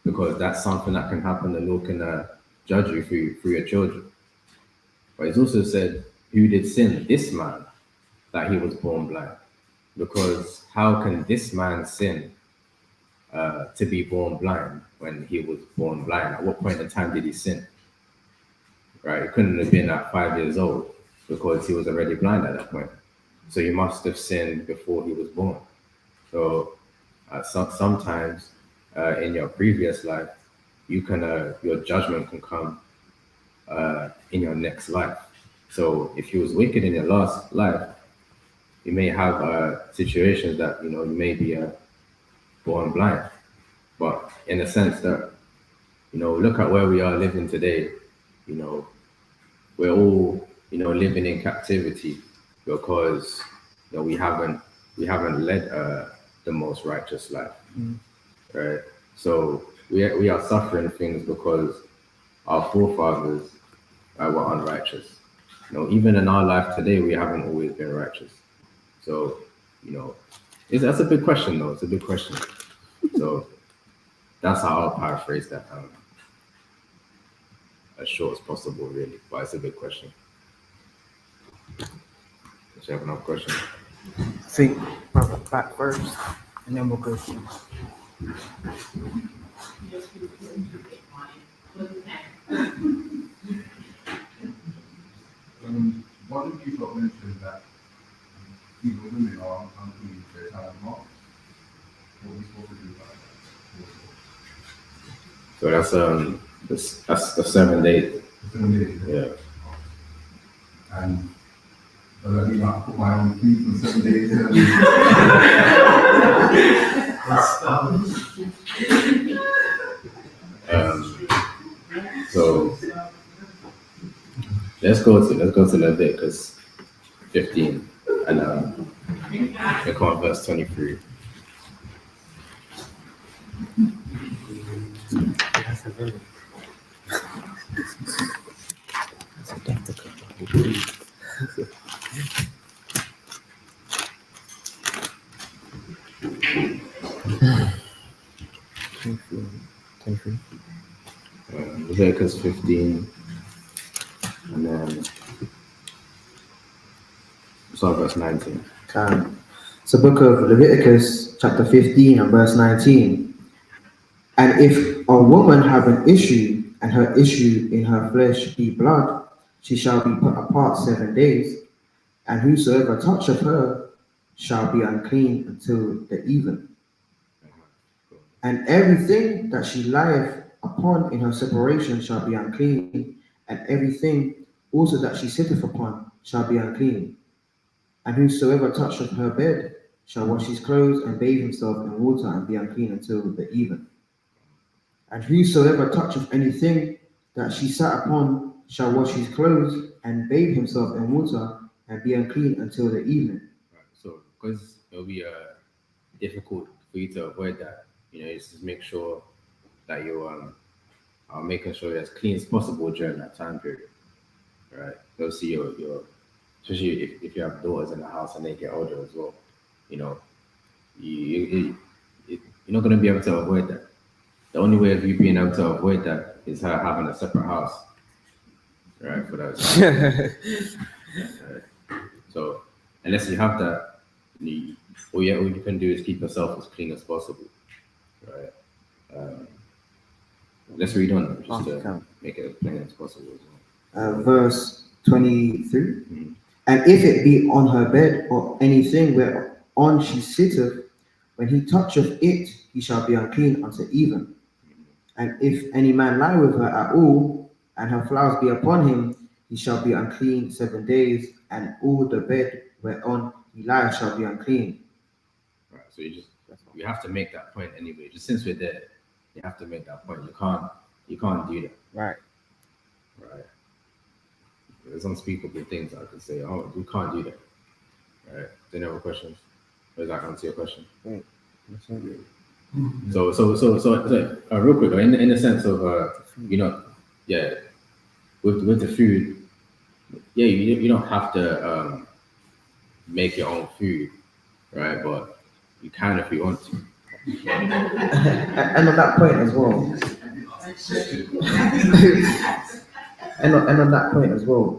because that's something that can happen. The Lord can judge you through your children. But he's also said, who did sin? This man, that he was born blind. Because how can this man sin to be born blind when he was born blind? At what point in time did he sin? Right, he couldn't have been at 5 years old, because he was already blind at that point. So he must have sinned before he was born. So sometimes in your previous life, you can your judgment can come in your next life. So if you was wicked in your last life, you may have situations that you may be born blind. But in a sense that look at where we are living today. We're all living in captivity because we haven't led the most righteous life, right? So we are suffering things because our forefathers were unrighteous. Even in our life today, we haven't always been righteous. So that's a big question, though. It's a big question. So that's how I'll paraphrase that. As short as possible, really, but it's a big question. Do you have another question? I think brother back first, and then we'll go through. One of you got mentioned that even women are unclean for their time off. What are we supposed to do about that? So that's the 7 days. 7 days. Yeah. And does that mean I put my own feet for 7 days? So let's go to Leviticus 15 and click on verse 23. That's a very. That's identical. Leviticus 15 and then start verse 19. So book of Leviticus, chapter 15 and verse 19. And if a woman have an issue, and her issue in her flesh be blood, she shall be put apart 7 days, and whosoever toucheth her shall be unclean until the even. And everything that she lieth upon in her separation shall be unclean, and everything also that she sitteth upon shall be unclean. And whosoever toucheth her bed shall wash his clothes and bathe himself in water and be unclean until the even. And whosoever toucheth anything that she sat upon shall wash his clothes and bathe himself in water and be unclean until the evening. Right. So because it'll be difficult for you to avoid that, just make sure that you are making sure you're as clean as possible during that time period. right? They'll see your especially if you have daughters in the house and they get older as well, you know, you're not going to be able to avoid that. The only way of you being able to avoid that is her having a separate house, right? For that. Right? So unless you have that, all you can do is keep yourself as clean as possible, right? Let's read on just to make it as plain as possible as well. Verse 23. Mhm. And if it be on her bed or anything whereon she sitteth, when he toucheth it, he shall be unclean unto even. And if any man lie with her at all, and her flowers be upon him, he shall be unclean 7 days, and all the bed whereon he lieth shall be unclean. Right. So you have to make that point anyway. Just since we're there, you have to make that point. You can't do that. Right. Right. There's unspeakable things I could say. Oh, you can't do that. Right. Do you have any questions? Or does that answer your question? Right. So, real quick, in the sense of, yeah, with the food, yeah, you don't have to make your own food, right? But you can if you want to. And on that point as well, and on that point as well,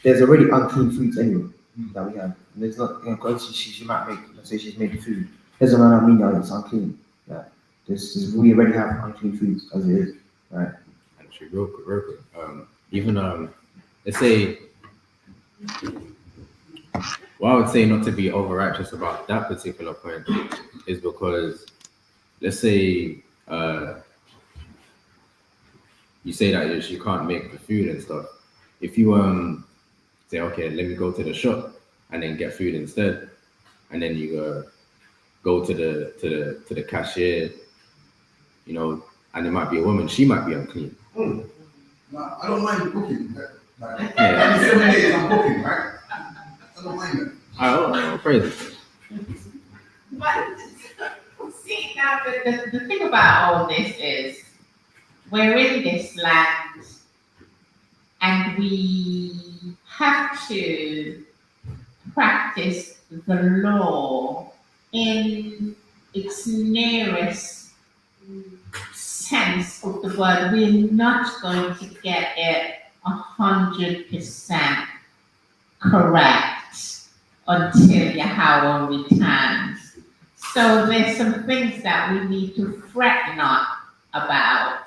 there's already unclean foods anyway that we have. There's not, because she might make, let's say she's made food, doesn't mean that it's unclean. Yeah, we already have unclean foods as it is, right? Actually, real quick, even let's say, what I would say not to be over righteous about that particular point is because, let's say, you say that you can't make the food and stuff. If you say, okay, let me go to the shop and then get food instead, and then you go to the cashier, and it might be a woman, she might be unclean. No, I don't mind cooking. Like, Yeah. 7 days I'm cooking, right? I don't mind that. Oh, praise. But see, now the thing about all this is we're in this land and we have to practice the law in its nearest sense of the word. We're not going to get it 100% correct until Yahweh returns. So there's some things that we need to fret not about,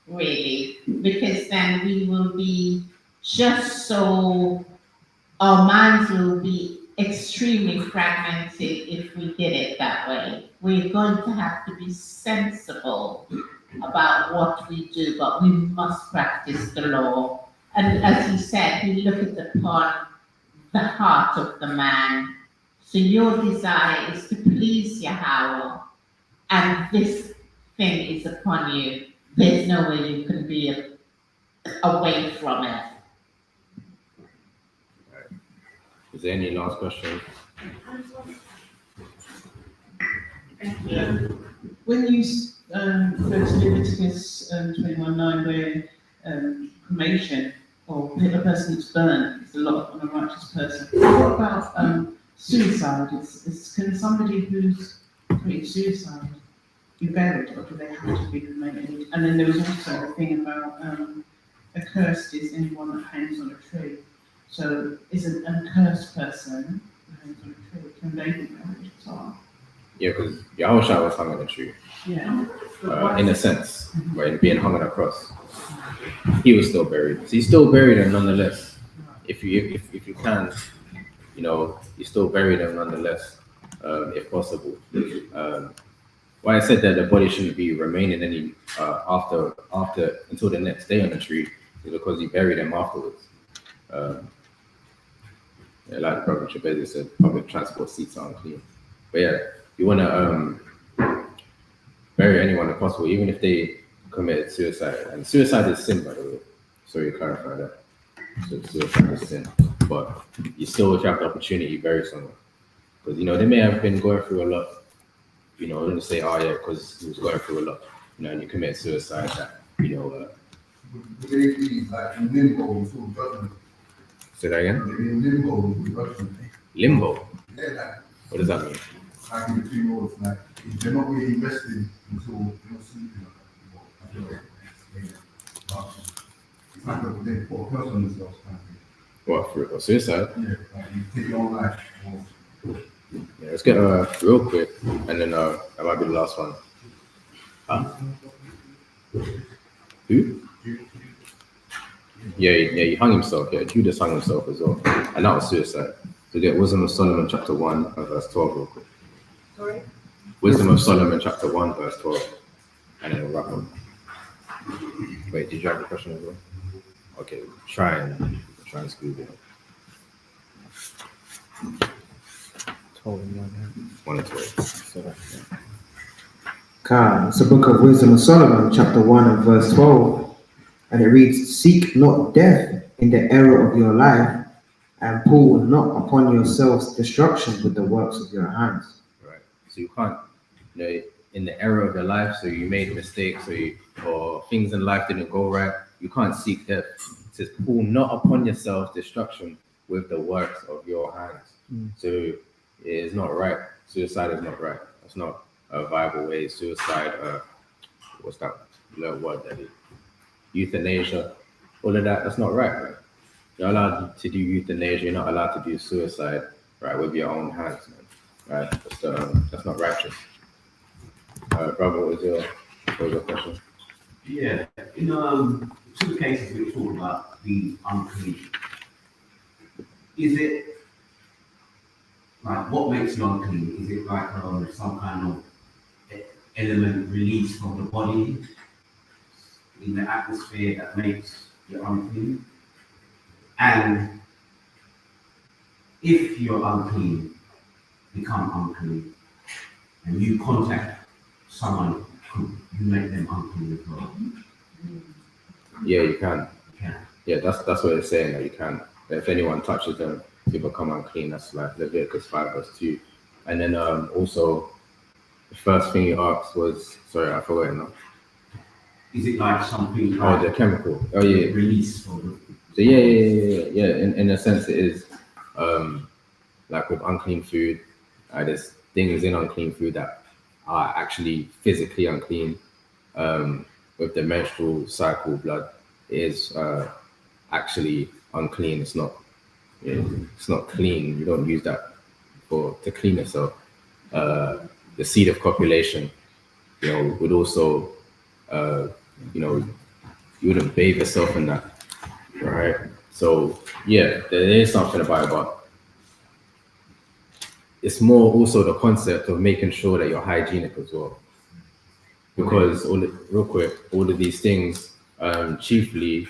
really, because then we will be just so, our minds will be extremely fragmented if we did it that way. We're going to have to be sensible about what we do, but we must practice the law. And as he said, he looketh upon the heart of the man. So your desire is to please Yahweh, and this thing is upon you. There's no way you can be away from it. Is there any last question? When you refer to Leviticus 21:9, where cremation or a person that's burnt is a lot on a righteous person, what about suicide? Can somebody who's committed suicide be buried, or do they have to be cremated? And then there was also a thing about accursed is anyone that hangs on a tree. So is an accursed person who hangs on a tree, can they be buried as well? Yeah, because Yahushua was hung on a tree, Yeah. in a sense, right? Being hung on a cross. He was still buried. So he's still buried him nonetheless. If you can, you still bury them nonetheless, if possible. Why I said that the body shouldn't be remaining any after until the next day on the tree is because he buried them afterwards. Like the Prophet Shabazz said, public transport seats are unclean. But yeah, you want to bury anyone if possible, even if they committed suicide. And suicide is sin, by the way. Sorry to clarify that. So suicide is sin. But you still, if you have the opportunity, bury someone. Because, they may have been going through a lot. Don't say, oh yeah, because he was going through a lot. And you commit suicide, that, Would they be like in limbo until judgment? Say that again. They're in limbo with Russian. Limbo. Yeah, like, What does that mean? like in the 2 roles, like, they're not really investing until they're not sleeping. I don't know. But it's like they put a curse on themselves, kind of thing. What, for suicide? Yeah, like you take your own life. Yeah, let's get real quick, and then that might be the last one. Who? Yeah, he hung himself. Yeah, Judas hung himself as well, and that was suicide. So get Wisdom of Solomon chapter 1 verse 12 real quick. Sorry? Wisdom of Solomon chapter 1 verse 12, and then we'll wrap up. Wait, did you have a question as well? Okay, try and squeeze it. 12 and 1. 1 and 12. So that's it. It's the book of Wisdom of Solomon, chapter 1 and verse 12. And it reads, seek not death in the error of your life, and pull not upon yourselves destruction with the works of your hands. Right. So you can't, in the era of your life, so you made mistakes, or things in life didn't go right, you can't seek death. It says, pull not upon yourself destruction with the works of your hands. So it is not right. Suicide is not right. It's not a viable way. Suicide, what's that little word that is? Euthanasia, all of that, that's not right. You're allowed to do euthanasia, you're not allowed to do suicide, right, with your own hands, man. Right? That's not righteous. Brother, what was your question? Yeah, in two cases we talk about the unclean. Is it like what makes you unclean? Is it like some kind of element released from the body in the atmosphere that makes you unclean? And if you're unclean, become unclean, and you contact someone, could you make them unclean as well? Yeah, you can. Yeah. Yeah, that's what it's saying, that you can. That if anyone touches them, you become unclean. That's like Leviticus 5 verse 2. And then also, the first thing you asked was, sorry, I forgot it now. Is it like something Oh, like the chemical. Oh, yeah. release from So yeah. In a sense, it is like with unclean food. There's things in unclean food that are actually physically unclean. With the menstrual cycle, blood is actually unclean. It's not clean. You don't use that to clean yourself. The seed of copulation, would also, you wouldn't bathe yourself in that. Right. So yeah, there is something about it, but it's more also the concept of making sure that you're hygienic as well. Because all of these things, chiefly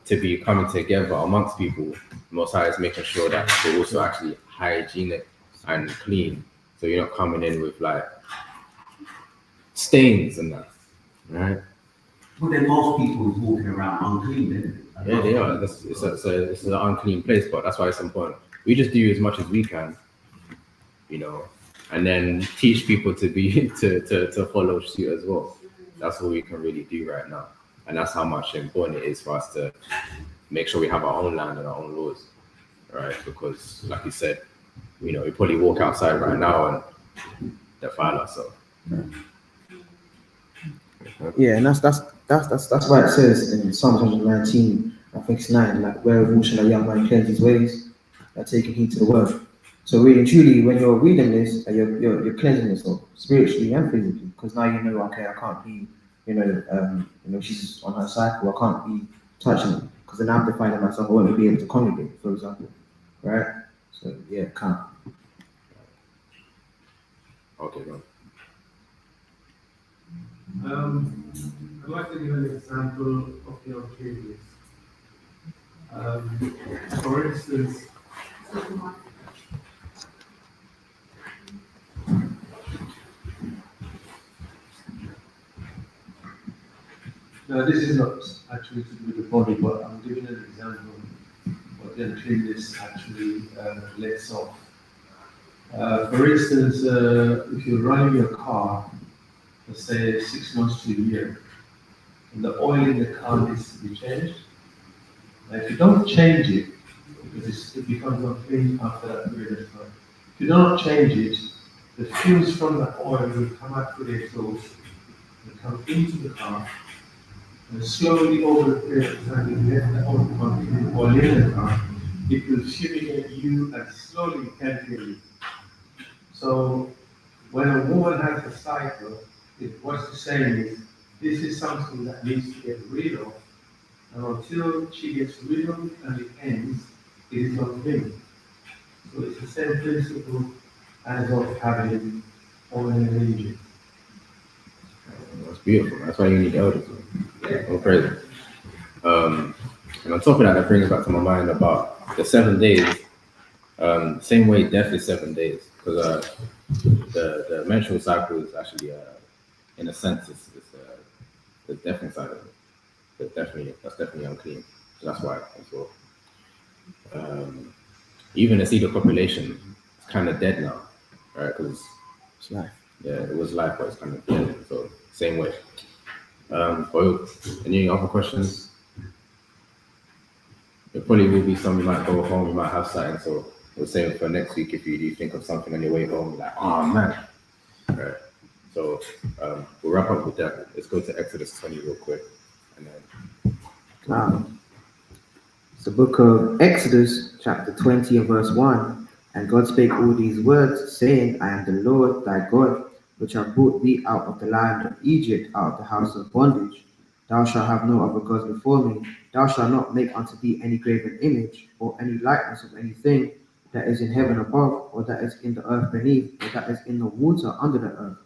to be coming together amongst people, Most High is making sure that they're also actually hygienic and clean. So you're not coming in with like stains and that, right? But then most people is walking around unclean, then. Yeah, they are. It's an unclean place, but that's why it's important. We just do as much as we can, and then teach people to be to follow suit as well. That's what we can really do right now, and that's how much important it is for us to make sure we have our own land and our own laws, right? Because, like you said, we probably walk outside right now and defile ourselves. Yeah, and that's why it says in Psalm 119, I think it's 9, like, wherewithal shall a young man cleanse his ways, taking heed to the word. So really and truly, when you're reading this, you're cleansing yourself spiritually and physically, because now okay, I can't be, she's on her cycle, I can't be touching it, because then I'm defining myself, I won't be able to congregate, for example, right? So yeah, can't. Okay, go. I'd like to give an example of the uncleanness. For instance, now this is not actually to do with the body, but I'm giving an example of what the uncleanness actually lets off. For instance, if you're running your car, let's say 6 months to a year, and the oil in the car needs to be changed. Now, if you don't change it, it becomes unclean after that period of time. If you don't change it, the fumes from the oil will come out through the exhaust, will come into the car, and slowly over the period of time, you let the oil in the car, it will fumigate you and slowly can kill you. So when a woman has a cycle, what it's saying is, this is something that needs to get rid of, and until she gets rid of it and it ends, it is unclean. So it's the same principle as of having oil in Egypt. That's beautiful. That's why you need elders. Oh, praise. And on top of that, that brings back to my mind about the 7 days. Same way death is 7 days, because the menstrual cycle is actually, in a sense, it's the death inside of it. That's definitely unclean. So that's why as well. Even the seed of population is kind of dead now, right? Because It's life. yeah, it was life, but it's kind of dead. So same way. But any other questions? There probably will be some. You might go home, you might have something. So we'll save it for next week if you do think of something on your way home. Like, oh man. Right. So we'll wrap up with that. Let's go to Exodus 20 real quick, and then. It's the book of Exodus, chapter 20 and verse 1. And God spake all these words, saying, I am the Lord thy God, which have brought thee out of the land of Egypt, out of the house of bondage. Thou shalt have no other gods before me. Thou shalt not make unto thee any graven image, or any likeness of anything that is in heaven above, or that is in the earth beneath, or that is in the water under the earth.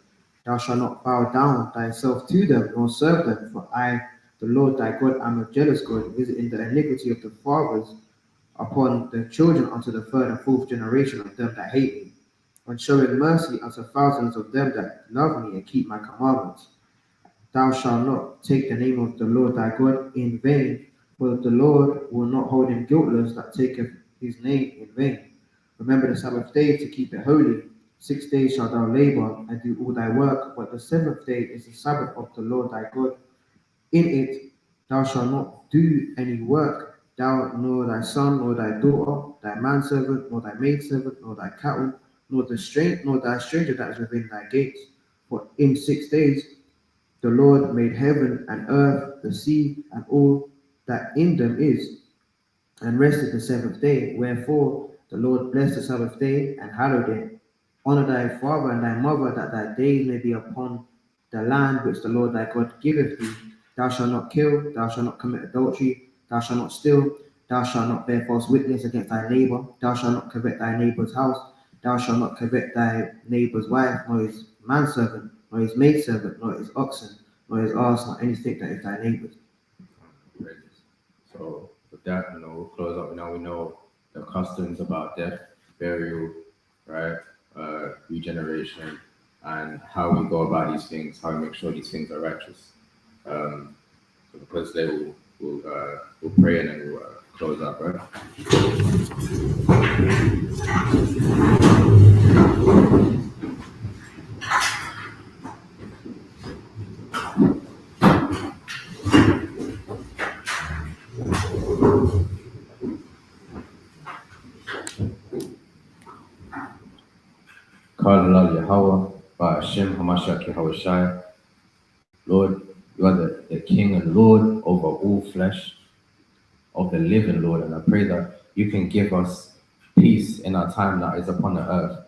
Thou shalt not bow down thyself to them, nor serve them, for I, the Lord thy God, am a jealous God, visiting the iniquity of the fathers upon the children unto the third and fourth generation of them that hate me, and showing mercy unto thousands of them that love me and keep my commandments. Thou shalt not take the name of the Lord thy God in vain, for the Lord will not hold him guiltless that taketh his name in vain. Remember the Sabbath day to keep it holy. 6 days shalt thou labor and do all thy work, but the seventh day is the Sabbath of the Lord thy God. In it thou shalt not do any work, thou nor thy son, nor thy daughter, thy manservant, nor thy maidservant, nor thy cattle, nor thy stranger that is within thy gates. For in 6 days the Lord made heaven and earth, the sea, and all that in them is, and rested the seventh day. Wherefore the Lord blessed the Sabbath day and hallowed it. Honor thy father and thy mother, that thy days may be upon the land which the Lord thy God giveth thee. Thou shalt not kill, thou shalt not commit adultery, thou shalt not steal, thou shalt not bear false witness against thy neighbor, thou shalt not covet thy neighbor's house, thou shalt not covet thy neighbor's wife, nor his manservant, nor his maidservant, nor his oxen, nor his ass, nor anything that is thy neighbor's. So with that, we'll close up. Now we know the customs about death, burial, right? Regeneration, and how we go about these things, how we make sure these things are righteous. So because they we'll pray and then we'll close up, right? Kalala Yahweh, Ba'ashem Hamashiach Yahweh. Lord, you are the King and Lord over all flesh, of the living Lord, and I pray that you can give us peace in our time that is upon the earth,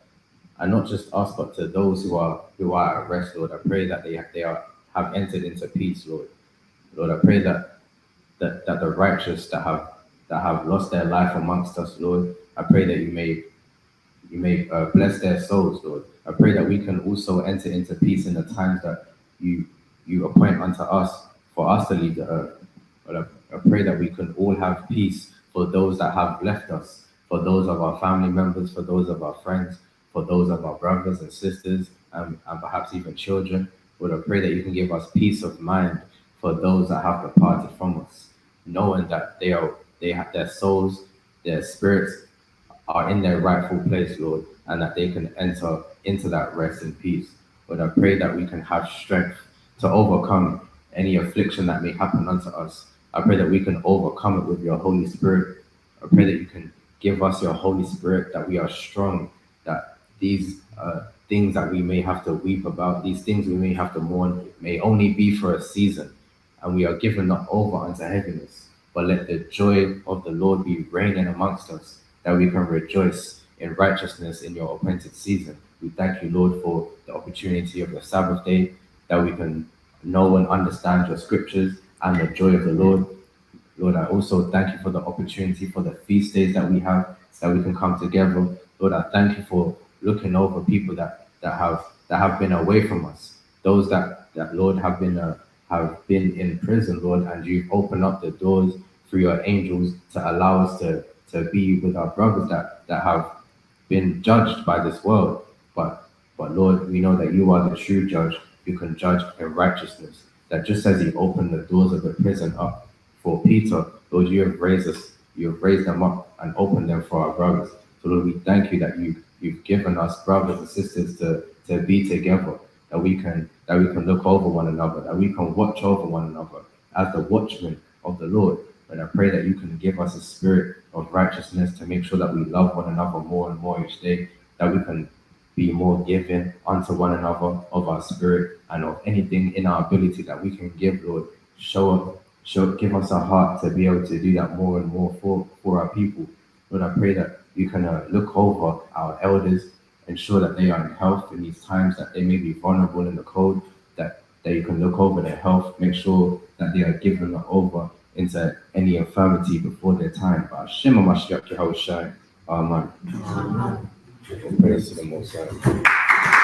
and not just us, but to those who are at rest, Lord. I pray that they have entered into peace, Lord. Lord, I pray that the righteous that have lost their life amongst us, Lord, I pray that you may bless their souls, Lord. I pray that we can also enter into peace in the times that you appoint unto us for us to leave the earth. But I pray that we can all have peace for those that have left us, for those of our family members, for those of our friends, for those of our brothers and sisters, and perhaps even children. Lord, I pray that you can give us peace of mind for those that have departed from us, knowing that they have their souls, their spirits are in their rightful place, Lord, and that they can enter into that rest and peace. Lord, I pray that we can have strength to overcome any affliction that may happen unto us. I pray that we can overcome it with your Holy Spirit. I pray that you can give us your Holy Spirit, that we are strong, that these things that we may have to weep about, these things we may have to mourn, may only be for a season, and we are given not over unto heaviness. But let the joy of the Lord be reigning amongst us, that we can rejoice in righteousness in your appointed season. We thank you, Lord, for the opportunity of your Sabbath day, that we can know and understand your scriptures and the joy of the Lord. Lord, I also thank you for the opportunity for the feast days that we have, that we can come together. Lord, I thank you for looking over people that have been away from us, those that Lord have been in prison, Lord, and you've opened up the doors through your angels to allow us to be with our brothers that have been judged by this world. But Lord, we know that you are the true judge. You can judge in righteousness. That just as you opened the doors of the prison up for Peter, Lord, you have raised them up and opened them for our brothers. So Lord, we thank you that you've given us brothers and sisters to be together, that we can look over one another, that we can watch over one another as the watchmen of the Lord. And I pray that you can give us a spirit of righteousness to make sure that we love one another more and more each day, that we can be more giving unto one another of our spirit and of anything in our ability that we can give, Lord. Give us a heart to be able to do that more and more for our people. Lord, I pray that you can look over our elders, ensure that they are in health in these times, that they may be vulnerable in the cold, that you can look over their health, make sure that they are given over into any infirmity before their time. Shema Mashiach Yehoshai. Amen. Praise to the Most High.